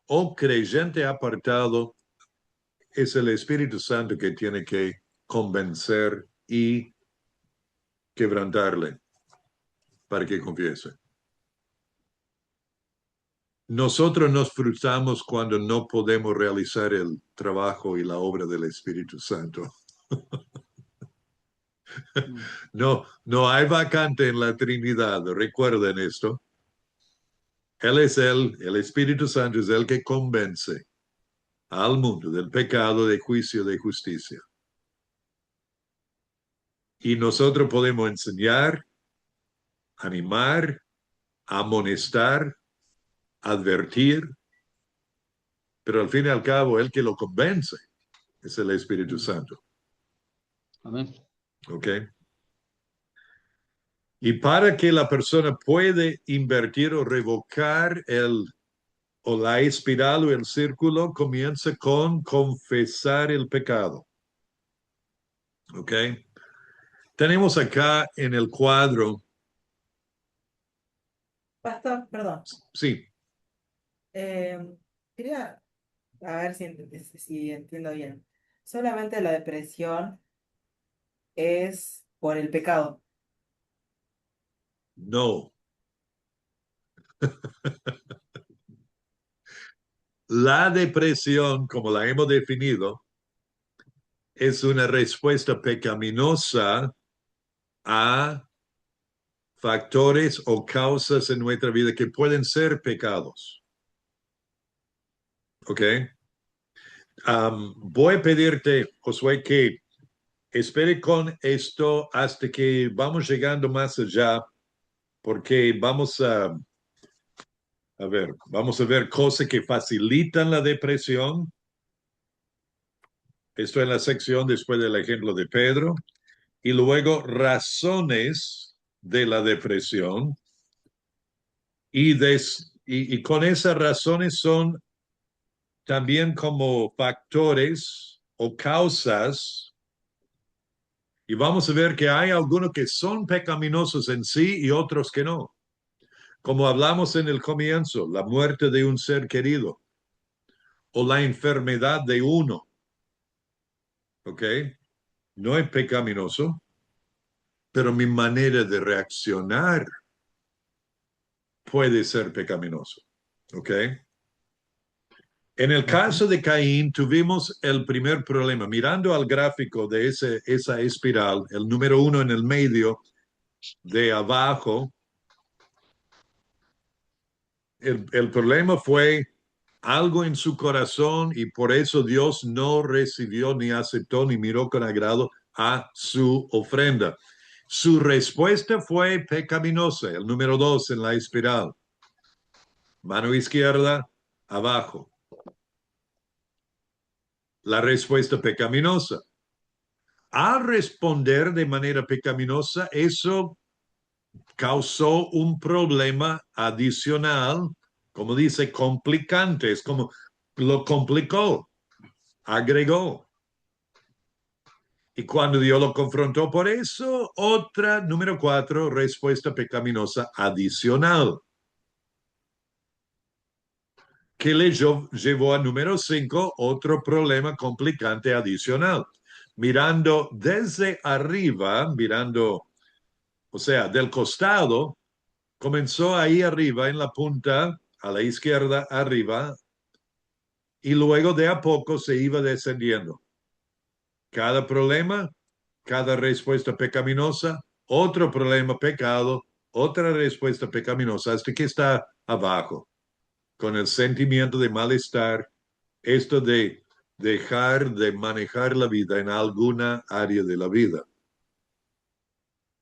o creyente apartado, es el Espíritu Santo que tiene que convencer y quebrantarle para que confiese. Nosotros nos frustramos cuando no podemos realizar el trabajo y la obra del Espíritu Santo. No hay vacante en la Trinidad, recuerden esto. Él es el Espíritu Santo es el que convence al mundo del pecado, de juicio, de justicia. Y nosotros podemos enseñar, animar, amonestar, advertir, pero al fin y al cabo el que lo convence es el Espíritu Santo. Amén. ¿Ok? Y para que la persona puede invertir o revocar o la espiral o el círculo, comienza con confesar el pecado. ¿Ok? Tenemos acá en el cuadro. Pastor, perdón. Sí. Quería a ver si entiendo bien. Solamente la depresión es por el pecado. No. La depresión, como la hemos definido, es una respuesta pecaminosa a factores o causas en nuestra vida que pueden ser pecados. ¿Ok? Voy a pedirte, Josué, que espere con esto hasta que vamos llegando más allá, porque vamos a ver cosas que facilitan la depresión. Esto en la sección después del ejemplo de Pedro. Y luego razones de la depresión. Y con esas razones son también como factores o causas. Y vamos a ver que hay algunos que son pecaminosos en sí y otros que no. Como hablamos en el comienzo, la muerte de un ser querido o la enfermedad de uno. ¿Ok? No es pecaminoso, pero mi manera de reaccionar puede ser pecaminoso. ¿Ok? En el caso de Caín tuvimos el primer problema. Mirando al gráfico de esa espiral, el número 1 en el medio de abajo, el problema fue algo en su corazón y por eso Dios no recibió ni aceptó ni miró con agrado a su ofrenda. Su respuesta fue pecaminosa, el número 2 en la espiral. Mano izquierda, abajo. La respuesta pecaminosa. Al responder de manera pecaminosa, eso causó un problema adicional, como dice, complicante, es como lo complicó, agregó. Y cuando Dios lo confrontó por eso, otra, número 4, respuesta pecaminosa adicional, que le llevó a número 5, otro problema complicante adicional. Mirando desde arriba, o sea, del costado, comenzó ahí arriba en la punta, a la izquierda arriba, y luego de a poco se iba descendiendo. Cada problema, cada respuesta pecaminosa, otro problema pecado, otra respuesta pecaminosa, hasta que está abajo, con el sentimiento de malestar, esto de dejar de manejar la vida en alguna área de la vida.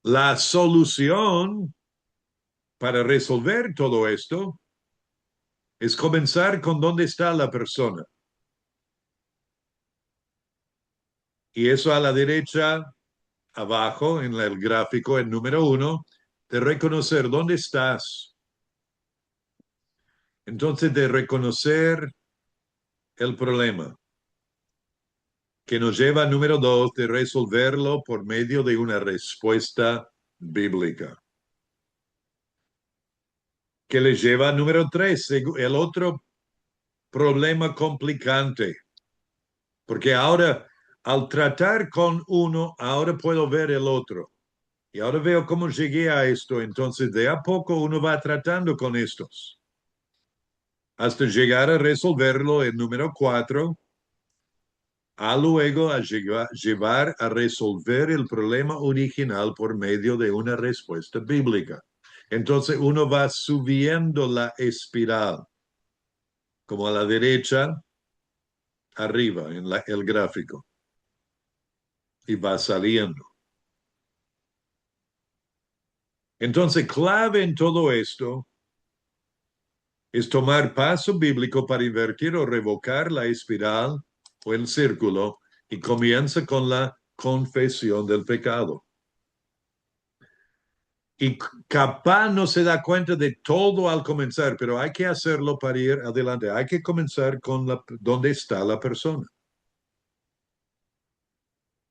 La solución para resolver todo esto es comenzar con dónde está la persona. Y eso a la derecha, abajo, en el gráfico, el número 1, de reconocer dónde estás. Entonces, de reconocer el problema, que nos lleva al número 2, de resolverlo por medio de una respuesta bíblica. Que le lleva al número 3, el otro problema complicante. Porque ahora, al tratar con uno, ahora puedo ver el otro. Y ahora veo cómo llegué a esto. Entonces, de a poco uno va tratando con estos. Hasta llegar a resolverlo el número 4. A luego a llevar a resolver el problema original por medio de una respuesta bíblica. Entonces, uno va subiendo la espiral. Como a la derecha, arriba en el gráfico. Y va saliendo. Entonces, clave en todo esto es tomar paso bíblico para invertir o revocar la espiral o el círculo y comienza con la confesión del pecado. Y capaz no se da cuenta de todo al comenzar, pero hay que hacerlo para ir adelante. Hay que comenzar con dónde está la persona.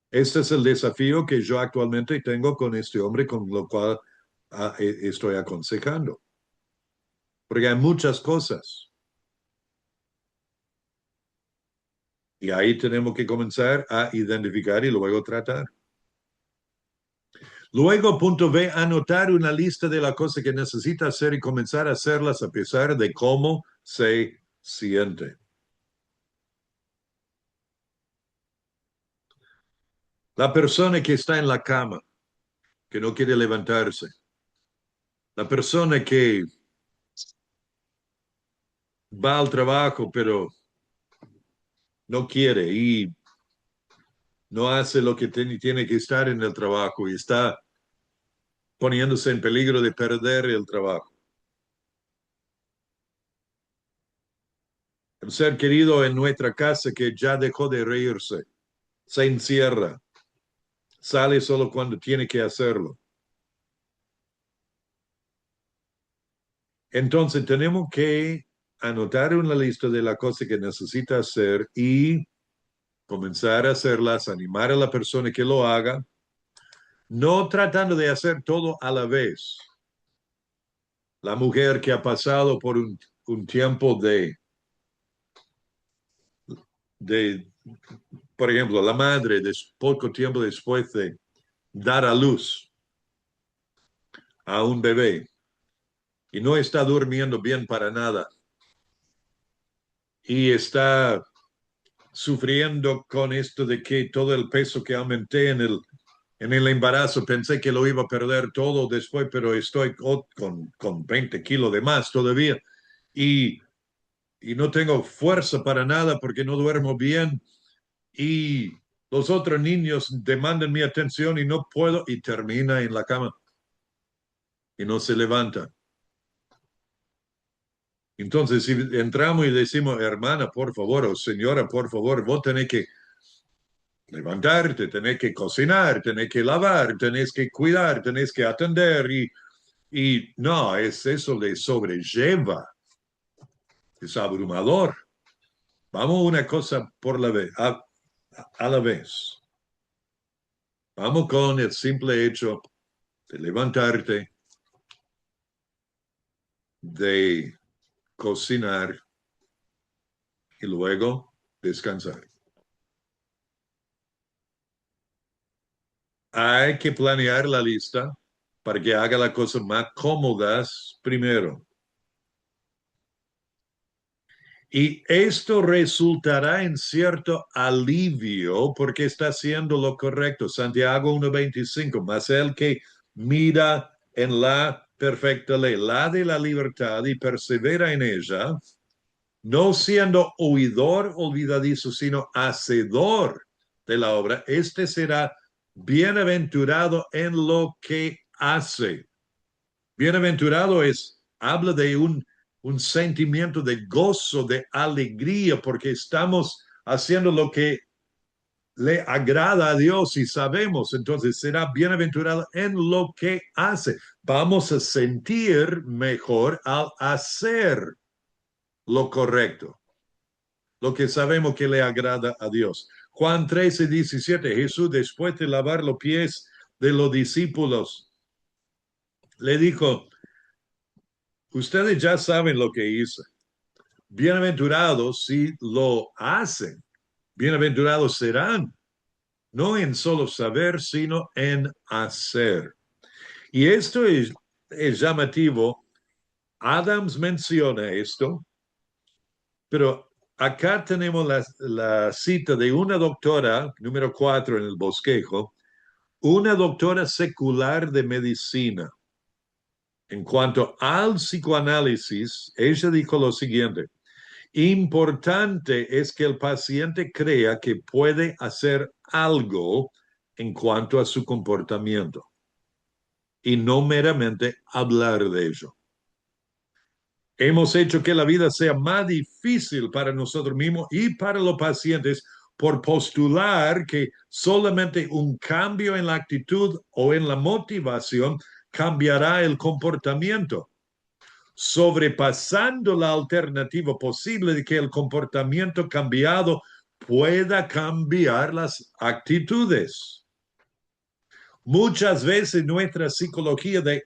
Este es el desafío que yo actualmente tengo con este hombre, con lo cual estoy aconsejando. Porque hay muchas cosas. Y ahí tenemos que comenzar a identificar y luego tratar. Luego, punto B, anotar una lista de las cosas que necesita hacer y comenzar a hacerlas a pesar de cómo se siente. La persona que está en la cama, que no quiere levantarse. La persona que va al trabajo, pero no quiere y no hace lo que tiene que estar en el trabajo y está poniéndose en peligro de perder el trabajo. El ser querido en nuestra casa que ya dejó de reírse, se encierra, sale solo cuando tiene que hacerlo. Entonces tenemos que anotar una lista de las cosas que necesita hacer y comenzar a hacerlas, animar a la persona que lo haga, no tratando de hacer todo a la vez. La mujer que ha pasado por un tiempo de, por ejemplo, la madre, poco tiempo después de dar a luz a un bebé y no está durmiendo bien para nada y está sufriendo con esto de que todo el peso que aumenté en el embarazo, pensé que lo iba a perder todo después, pero estoy con 20 kilos de más todavía. Y y no tengo fuerza para nada porque no duermo bien y los otros niños demandan mi atención y no puedo y termina en la cama y no se levanta. Entonces, si entramos y decimos, hermana, por favor, o señora, por favor, vos tenés que levantarte, tenés que cocinar, tenés que lavar, tenés que cuidar, tenés que atender y no, eso le sobrelleva, es abrumador. Vamos una cosa por la vez, a la vez. Vamos con el simple hecho de levantarte, de cocinar y luego descansar. Hay que planear la lista para que haga las cosas más cómodas primero. Y esto resultará en cierto alivio porque está haciendo lo correcto. Santiago 1:25, mas el que mira en la perfecta ley, la de la libertad y persevera en ella, no siendo oidor olvidadizo, sino hacedor de la obra, este será bienaventurado en lo que hace. Bienaventurado habla de un sentimiento de gozo, de alegría, porque estamos haciendo lo que le agrada a Dios y sabemos, entonces será bienaventurado en lo que hace. Vamos a sentir mejor al hacer lo correcto, lo que sabemos que le agrada a Dios. Juan 13:17, Jesús, después de lavar los pies de los discípulos, le dijo, ustedes ya saben lo que hice. Bienaventurados si lo hacen. Bienaventurados serán, no en solo saber, sino en hacer. Y esto es llamativo. Adams menciona esto, pero acá tenemos la cita de una doctora, número 4 en el bosquejo, una doctora secular de medicina. En cuanto al psicoanálisis, ella dijo lo siguiente: importante es que el paciente crea que puede hacer algo en cuanto a su comportamiento y no meramente hablar de ello. Hemos hecho que la vida sea más difícil para nosotros mismos y para los pacientes por postular que solamente un cambio en la actitud o en la motivación cambiará el comportamiento, sobrepasando la alternativa posible de que el comportamiento cambiado pueda cambiar las actitudes. Muchas veces nuestra psicología de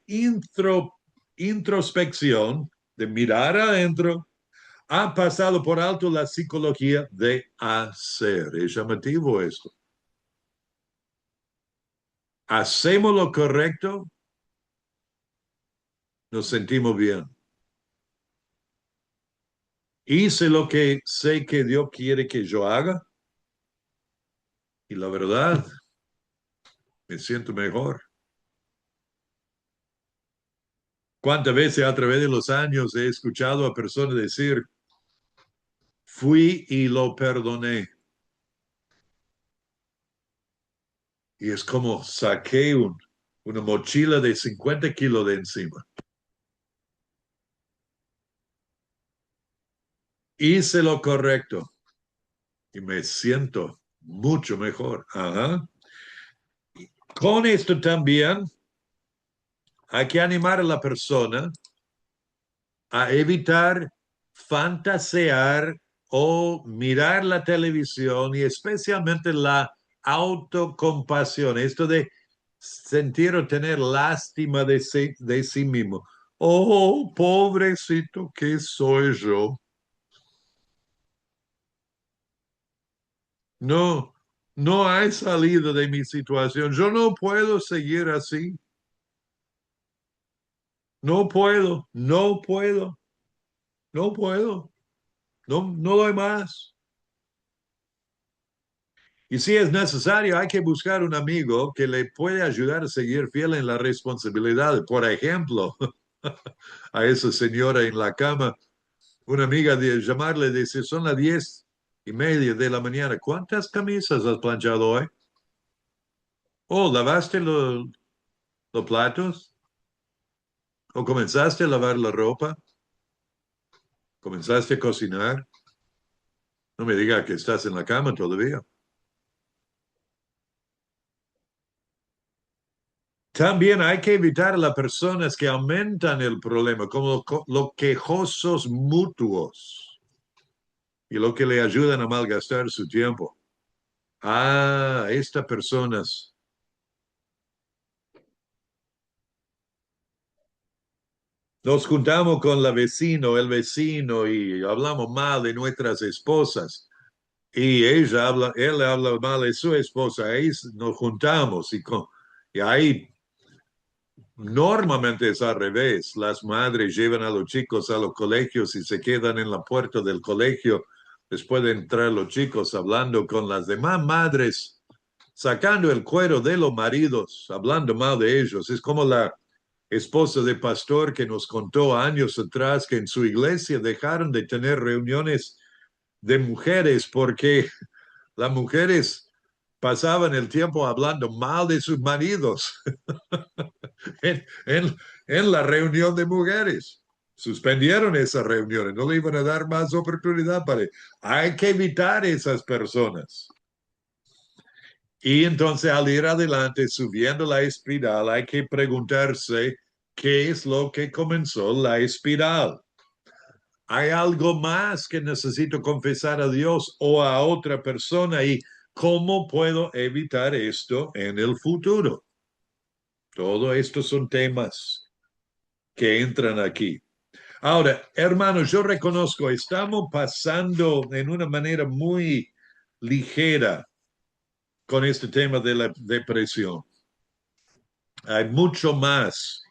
introspección, de mirar adentro, ha pasado por alto la psicología de hacer. Es llamativo esto. Hacemos lo correcto, nos sentimos bien. Hice lo que sé que Dios quiere que yo haga y la verdad, me siento mejor. ¿Cuántas veces a través de los años he escuchado a personas decir, fui y lo perdoné? Y es como saqué una mochila de 50 kilos de encima. Hice lo correcto y me siento mucho mejor. Ajá. Con esto también hay que animar a la persona a evitar fantasear o mirar la televisión y especialmente la autocompasión, esto de sentir o tener lástima de sí mismo. Oh, pobrecito que soy yo. No, no hay salida de mi situación. Yo no puedo seguir así. No puedo, no puedo, no puedo. No doy más. Y si es necesario, hay que buscar un amigo que le puede ayudar a seguir fiel en la responsabilidad. Por ejemplo, a esa señora en la cama, una amiga de llamarle, dice, son las 10:30 de la mañana. ¿Cuántas camisas has planchado hoy? Oh, ¿lavaste los platos? ¿O comenzaste a lavar la ropa? ¿Comenzaste a cocinar? No me diga que estás en la cama todavía. También hay que evitar a las personas que aumentan el problema, como los quejosos mutuos y lo que le ayudan a malgastar su tiempo. Ah, estas personas. Nos juntamos con el vecino, y hablamos mal de nuestras esposas. Y él habla mal de su esposa. Ahí nos juntamos y ahí normalmente es al revés. Las madres llevan a los chicos a los colegios y se quedan en la puerta del colegio después de entrar los chicos hablando con las demás madres, sacando el cuero de los maridos, hablando mal de ellos. Es como la esposa de pastor que nos contó años atrás que en su iglesia dejaron de tener reuniones de mujeres porque las mujeres pasaban el tiempo hablando mal de sus maridos en, en, en la reunión de mujeres. Suspendieron esas reuniones, no le iban a dar más oportunidad para... Hay que evitar esas personas. Y entonces al ir adelante, subiendo la espiral, hay que preguntarse qué es lo que comenzó la espiral. ¿Hay algo más que necesito confesar a Dios o a otra persona? ¿Y cómo puedo evitar esto en el futuro? Todo esto son temas que entran aquí. Ahora, hermanos, yo reconozco, estamos pasando en una manera muy ligera con este tema de la depresión. Hay mucho más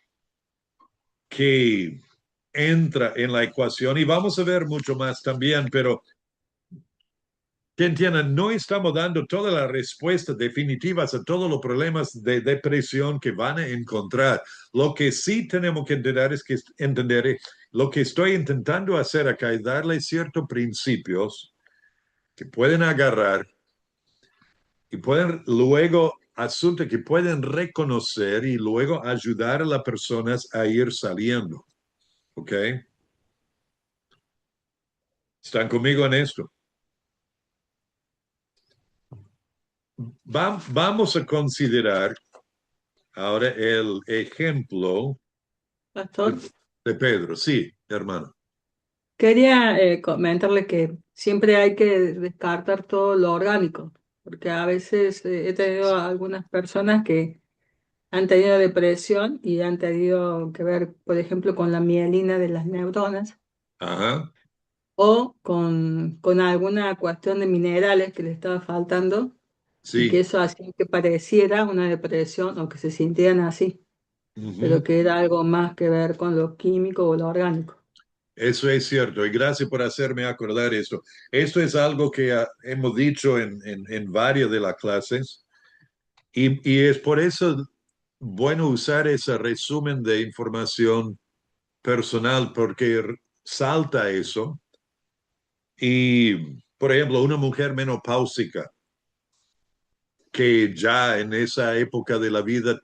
que entra en la ecuación y vamos a ver mucho más también, pero que entiendan, no estamos dando todas las respuestas definitivas a todos los problemas de depresión que van a encontrar. Lo que sí tenemos que entender lo que estoy intentando hacer acá es darle ciertos principios que pueden agarrar y pueden luego asuntos que pueden reconocer y luego ayudar a las personas a ir saliendo. ¿Ok? ¿Están conmigo en esto? Vamos a considerar ahora el ejemplo Pastor, de Pedro. Sí, hermano. quería comentarle que siempre hay que descartar todo lo orgánico, porque a veces he tenido algunas personas que han tenido depresión y han tenido que ver, por ejemplo, con la mielina de las neuronas Ajá. o con alguna cuestión de minerales que le estaba faltando y que Sí. eso hacía que pareciera una depresión o que se sintieran así, pero Ujú. que era algo más que ver con lo químico o lo orgánico. Eso es cierto. Y gracias por hacerme acordar esto. Esto es algo que hemos dicho en varias de las clases. Y es por eso bueno usar ese resumen de información personal, porque salta eso. Y, por ejemplo, una mujer menopáusica, que ya en esa época de la vida,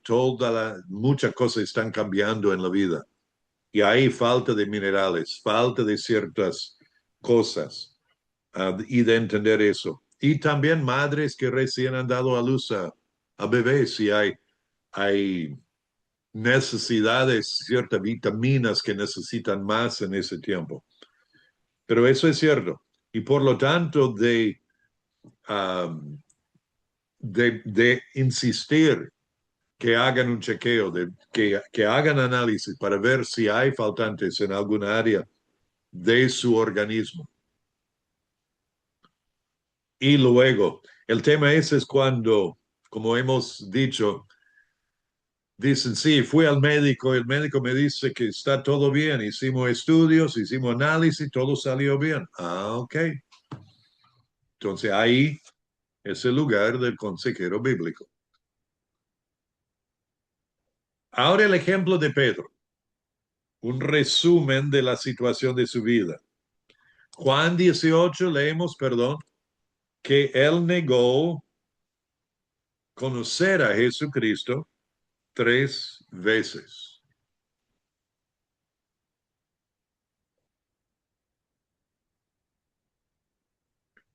muchas cosas están cambiando en la vida. Y hay falta de minerales, falta de ciertas cosas, y de entender eso. Y también madres que recién han dado a luz a bebés y hay necesidades, ciertas vitaminas que necesitan más en ese tiempo. Pero eso es cierto. Y por lo tanto, um, de insistir que hagan un chequeo, que hagan análisis para ver si hay faltantes en alguna área de su organismo. Y luego, el tema es cuando, como hemos dicho, dicen, sí, fui al médico, el médico me dice que está todo bien, hicimos estudios, hicimos análisis, todo salió bien. Ah, ok. Entonces ahí es el lugar del consejero bíblico. Ahora el ejemplo de Pedro, un resumen de la situación de su vida. Juan 18 leemos, perdón, que él negó conocer a Jesucristo 3 veces.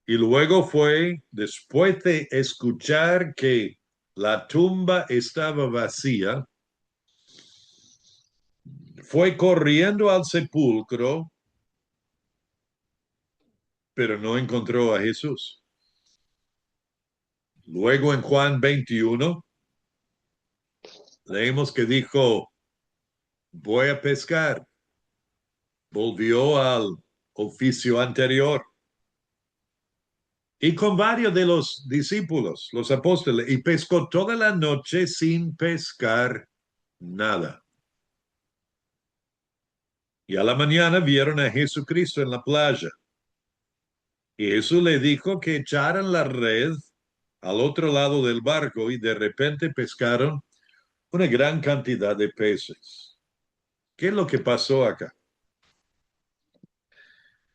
Y luego fue, después de escuchar que la tumba estaba vacía, fue corriendo al sepulcro, pero no encontró a Jesús. Luego en Juan 21, leemos que dijo, voy a pescar. Volvió al oficio anterior. Y con varios de los discípulos, los apóstoles, y pescó toda la noche sin pescar nada. Y a la mañana vieron a Jesucristo en la playa. Y Jesús le dijo que echaran la red al otro lado del barco y de repente pescaron una gran cantidad de peces. ¿Qué es lo que pasó acá?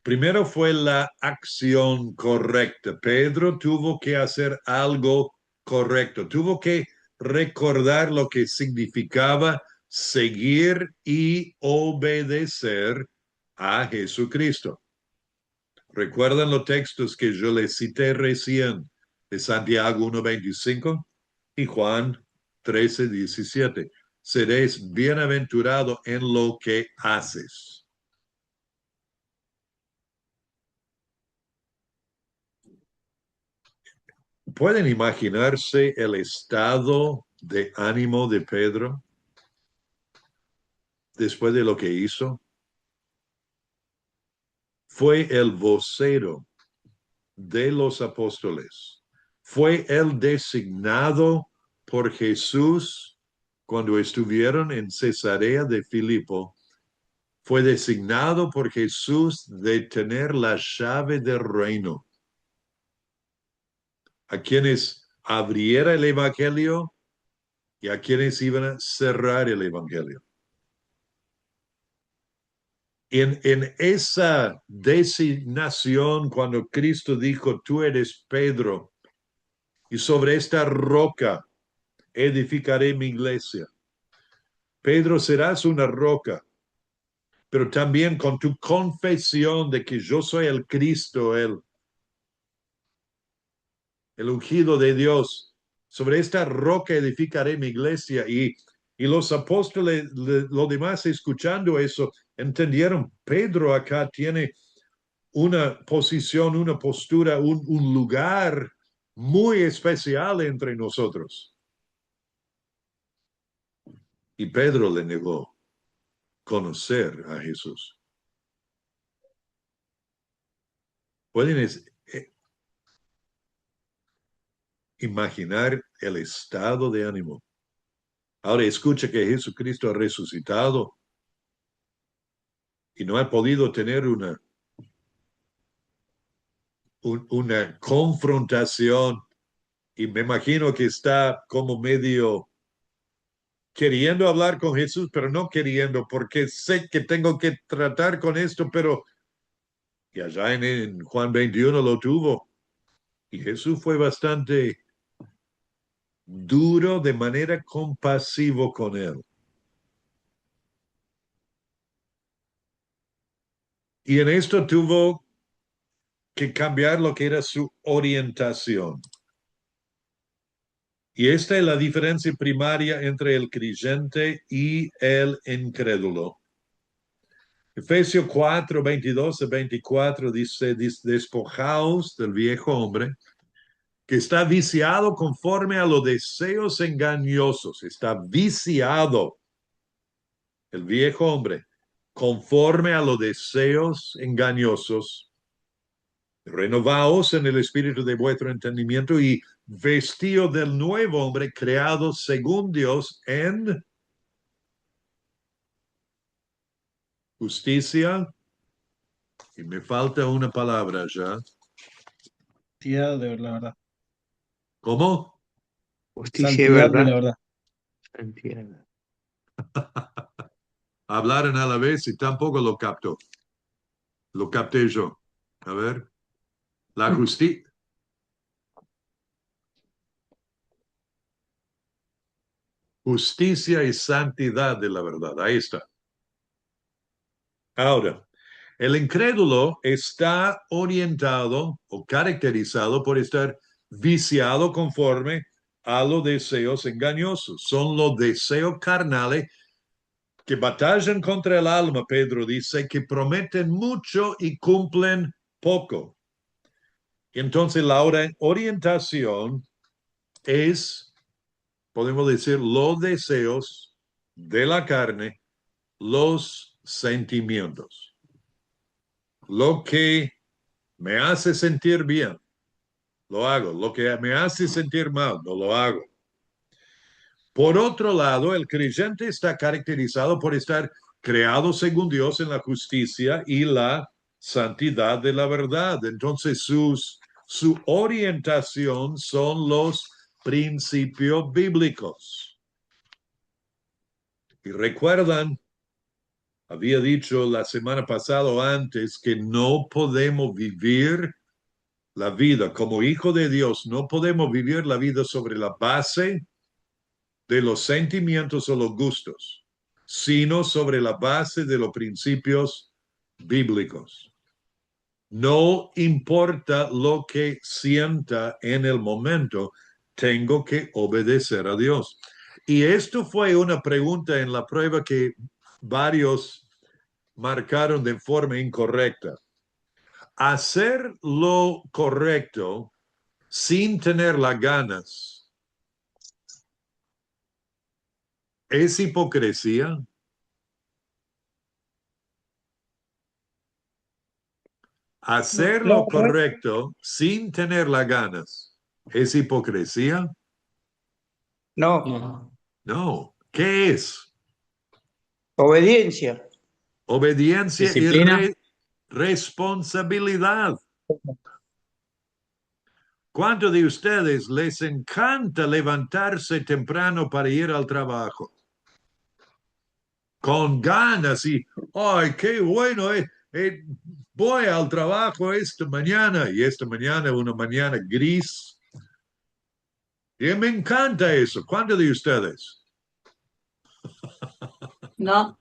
Primero fue la acción correcta. Pedro tuvo que hacer algo correcto. Tuvo que recordar lo que significaba seguir y obedecer a Jesucristo. ¿Recuerdan los textos que yo les cité recién de Santiago 1:25 y Juan 13:17? Seréis bienaventurado en lo que haces. ¿Pueden imaginarse el estado de ánimo de Pedro después de lo que hizo? Fue el vocero de los apóstoles. Fue el designado por Jesús cuando estuvieron en Cesarea de Filipo. Fue designado por Jesús de tener la llave del reino. A quienes abriera el evangelio y a quienes iban a cerrar el evangelio. En esa designación, cuando Cristo dijo, tú eres Pedro, y sobre esta roca edificaré mi iglesia. Pedro, serás una roca, pero también con tu confesión de que yo soy el Cristo, el ungido de Dios. Sobre esta roca edificaré mi iglesia. Y los apóstoles, los demás escuchando eso, entendieron, Pedro acá tiene una posición, una postura, un lugar muy especial entre nosotros. Y Pedro le negó conocer a Jesús. Pueden imaginar el estado de ánimo. Ahora escucha que Jesucristo ha resucitado y no ha podido tener una confrontación, y me imagino que está como medio queriendo hablar con Jesús, pero no queriendo, porque sé que tengo que tratar con esto, pero y allá en Juan 21 lo tuvo. Y Jesús fue bastante duro, de manera compasivo con él. Y en esto tuvo que cambiar lo que era su orientación. Y esta es la diferencia primaria entre el creyente y el incrédulo. Efesios 4, 22 a 24 dice, despojaos del viejo hombre que está viciado conforme a los deseos engañosos. Está viciado el viejo hombre conforme a los deseos engañosos. Renovaos en el espíritu de vuestro entendimiento y vestido del nuevo hombre creado según Dios en justicia. Y me falta una palabra ya. Santidad de la verdad. ¿Cómo? Justicia y Santidad de verdad. la verdad. Santidad. Hablaron a la vez y tampoco lo captó. Lo capté yo. A ver, la justicia. Justicia y santidad de la verdad. Ahí está. Ahora, el incrédulo está orientado o caracterizado por estar viciado conforme a los deseos engañosos. Son los deseos carnales que batallan contra el alma, Pedro dice, que prometen mucho y cumplen poco. Entonces, la orientación es, podemos decir, los deseos de la carne, los sentimientos. Lo que me hace sentir bien, lo hago. Lo que me hace sentir mal, no lo hago. Por otro lado, el creyente está caracterizado por estar creado según Dios en la justicia y la santidad de la verdad. Entonces, su orientación son los principios bíblicos. Y recuerdan, había dicho la semana pasada o antes que no podemos vivir la vida como hijo de Dios, no podemos vivir la vida sobre la base de los sentimientos o los gustos, sino sobre la base de los principios bíblicos. No importa lo que sienta en el momento, tengo que obedecer a Dios. Y esto fue una pregunta en la prueba que varios marcaron de forma incorrecta. Hacer lo correcto sin tener las ganas ¿es hipocresía? Hacer lo correcto sin tener las ganas, ¿es hipocresía? No, No. No. ¿Qué es? obediencia. Obediencia y Disciplina. responsabilidad. ¿Cuántos de ustedes les encanta levantarse temprano para ir al trabajo? Con ganas y, ¡ay, qué bueno! Voy al trabajo esta mañana y esta mañana una mañana gris. Y me encanta eso. ¿Cuántos de ustedes? No,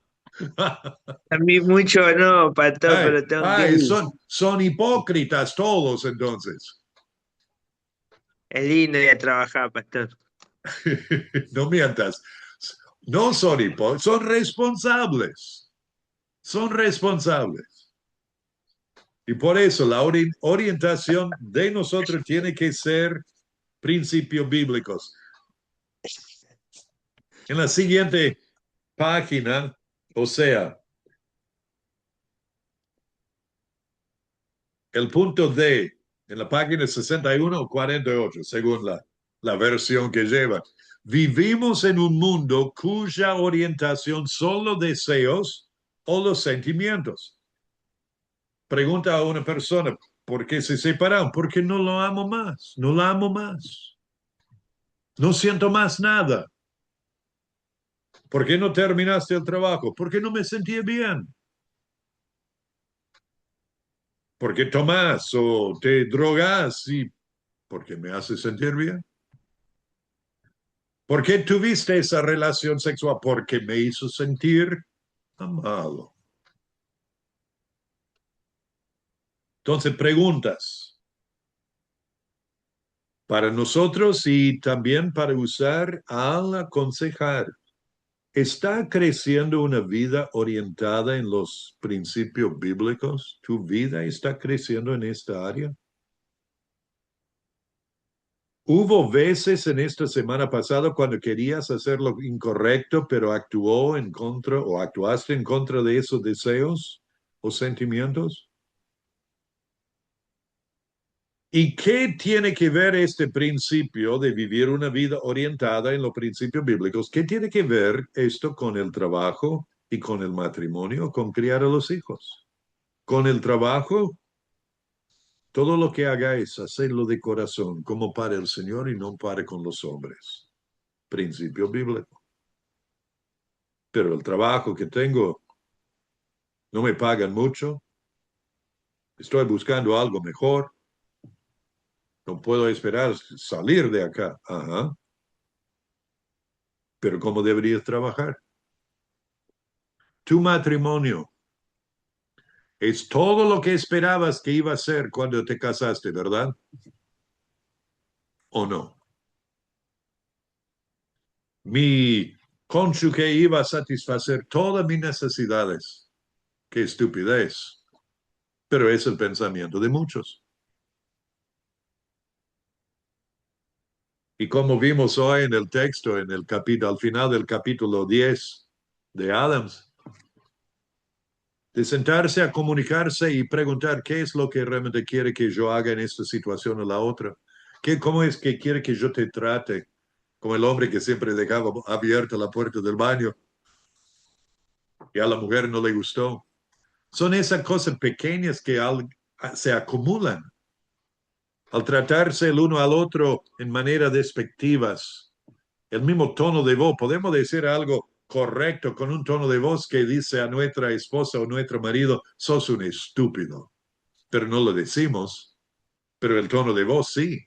A mí mucho no, pastor, pero tengo que ir. Son hipócritas todos entonces. Es lindo ir a trabajar, pastor. No mientas. No son hipócritas, son responsables. Son responsables. Y por eso la orientación de nosotros tiene que ser principios bíblicos. En la siguiente página, o sea, el punto D, en la página 61 o 48, según la versión que lleva. Vivimos en un mundo cuya orientación son los deseos o los sentimientos. Pregunta a una persona, ¿por qué se separaron? Porque no lo amo más, no la amo más. No siento más nada. ¿Por qué no terminaste el trabajo? Porque no me sentía bien. ¿Por qué tomas o te drogas? Y porque me hace sentir bien. ¿Por qué tuviste esa relación sexual? Porque me hizo sentir amado. Entonces, preguntas para nosotros y también para usar al aconsejar. ¿Está creciendo una vida orientada en los principios bíblicos? ¿Tu vida está creciendo en esta área? ¿Hubo veces en esta semana pasada cuando querías hacer lo incorrecto, pero actuó en contra o actuaste en contra de esos deseos o sentimientos? ¿Y qué tiene que ver este principio de vivir una vida orientada en los principios bíblicos? ¿Qué tiene que ver esto con el trabajo y con el matrimonio, con criar a los hijos? Con el trabajo, todo lo que hagáis, hacedlo de corazón, como para el Señor y no para con los hombres. Principio bíblico. Pero el trabajo que tengo, no me pagan mucho, Estoy buscando algo mejor. No puedo esperar salir de acá. Ajá. Pero ¿cómo deberías trabajar? Tu matrimonio es todo lo que esperabas que iba a ser cuando te casaste, ¿verdad? ¿O no? Mi cónyuge iba a satisfacer todas mis necesidades. Qué estupidez. Pero es el pensamiento de muchos. Y como vimos hoy en el texto, en el capítulo, al final del capítulo 10 de Adams, de sentarse a comunicarse y preguntar qué es lo que realmente quiere que yo haga en esta situación o la otra. ¿Cómo es que quiere que yo te trate? Como el hombre que siempre dejaba abierta la puerta del baño y a la mujer no le gustó. Son esas cosas pequeñas que se acumulan al tratarse el uno al otro en manera despectivas. El mismo tono de voz, podemos decir algo correcto con un tono de voz que dice a nuestra esposa o nuestro marido, sos un estúpido, pero no lo decimos, pero el tono de voz sí.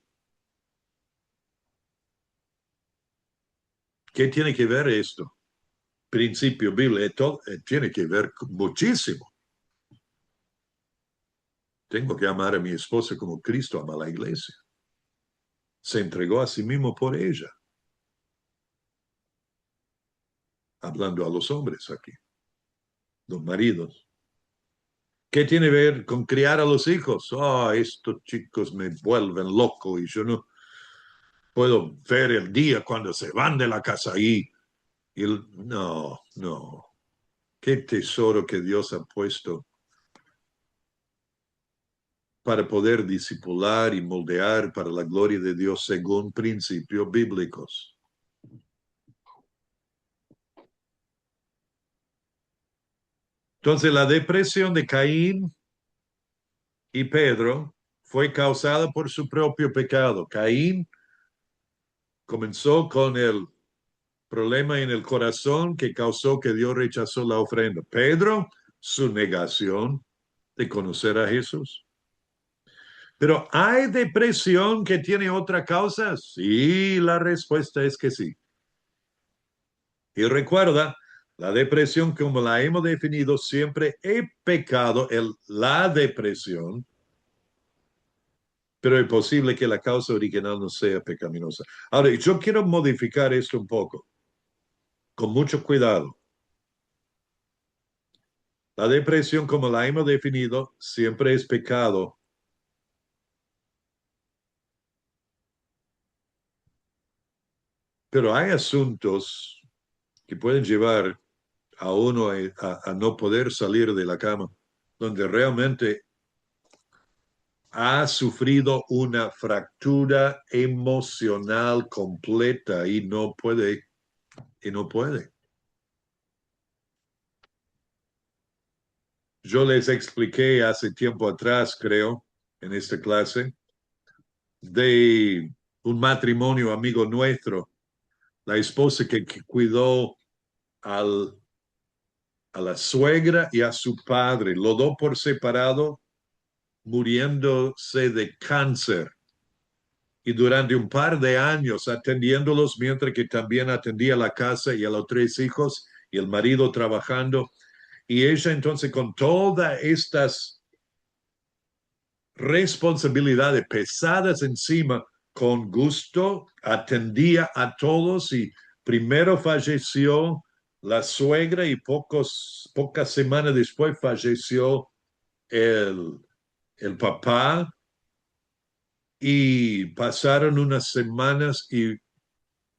¿Qué tiene que ver esto? Principio bíblico, tiene que ver muchísimo. Tengo que amar a mi esposa como Cristo ama a la iglesia. Se entregó a sí mismo por ella. Hablando a los hombres aquí, los maridos. ¿Qué tiene que ver con criar a los hijos? Estos chicos me vuelven loco y yo no puedo ver el día cuando se van de la casa ahí. No. Qué tesoro que Dios ha puesto para poder discipular y moldear para la gloria de Dios según principios bíblicos. Entonces, la depresión de Caín y Pedro fue causada por su propio pecado. Caín comenzó con el problema en el corazón que causó que Dios rechazó la ofrenda. Pedro, su negación de conocer a Jesús. Pero ¿hay depresión que tiene otra causa? Sí, la respuesta es que sí. Y recuerda, la depresión como la hemos definido siempre es pecado, la depresión, pero es posible que la causa original no sea pecaminosa. Ahora, yo quiero modificar esto un poco, con mucho cuidado. La depresión como la hemos definido siempre es pecado. Pero hay asuntos que pueden llevar a uno a no poder salir de la cama, donde realmente ha sufrido una fractura emocional completa y no puede. Yo les expliqué hace tiempo atrás, creo, en esta clase, de un matrimonio amigo nuestro, la esposa que cuidó a la suegra y a su padre, los dos por separado, muriéndose de cáncer. Y durante un par de años atendiéndolos, mientras que también atendía la casa y a los 3 hijos y el marido trabajando. Y ella entonces con todas estas responsabilidades pesadas encima, con gusto atendía a todos y primero falleció la suegra y pocas semanas después falleció el papá y pasaron unas semanas y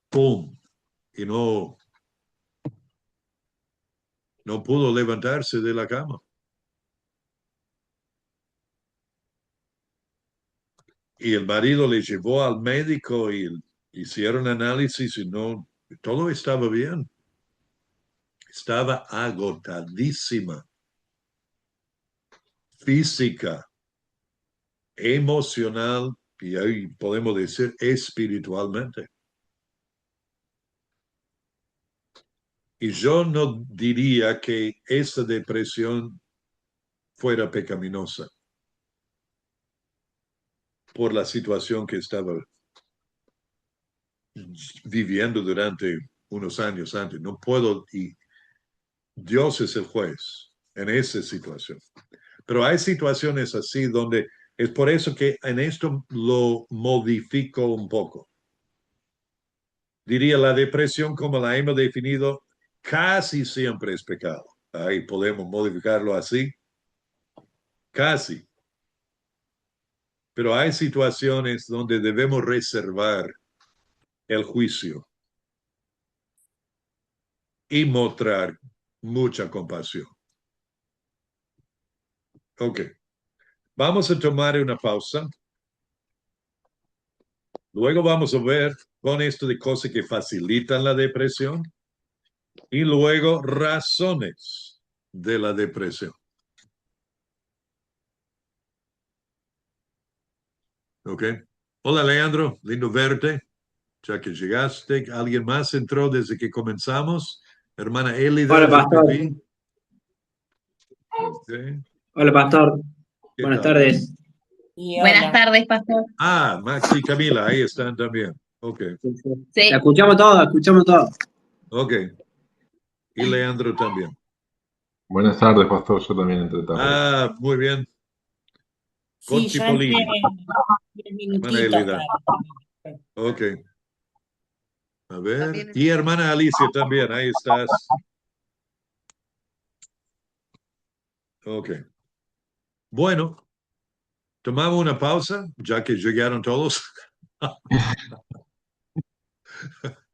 ¡pum! Y no pudo levantarse de la cama. Y el marido le llevó al médico y hicieron análisis y todo estaba bien. Estaba agotadísima, física, emocional y ahí podemos decir espiritualmente. Y yo no diría que esa depresión fuera pecaminosa. por la situación que estaba viviendo durante unos años antes. No puedo, y Dios es el juez en esa situación. Pero hay situaciones así donde es por eso que en esto lo modifico un poco. Diría la depresión como la hemos definido casi siempre es pecado. Ahí podemos modificarlo así. Casi. Pero hay situaciones donde debemos reservar el juicio y mostrar mucha compasión. Ok. Vamos a tomar una pausa. Luego vamos a ver con esto de cosas que facilitan la depresión y luego razones de la depresión. Ok. Hola, Leandro. Lindo verte. Ya que llegaste. ¿Alguien más entró desde que comenzamos? Hermana Elida. Hola, pastor. Okay. Hola, pastor. ¿Qué Buenas tal? tardes. Buenas tardes, pastor. Ah, Max y Camila, ahí están también. Ok, Sí. La escuchamos todo, escuchamos todo. ok. Y Leandro también. Buenas tardes, pastor. Yo también entré tarde. Ah, muy bien. Sí, yo entré Conchipolini. 10 Hermana minutitos Elida. tarde. Ok. A ver. Y hermana Alicia también, ahí estás. Ok. Bueno, tomamos una pausa, ya que llegaron todos.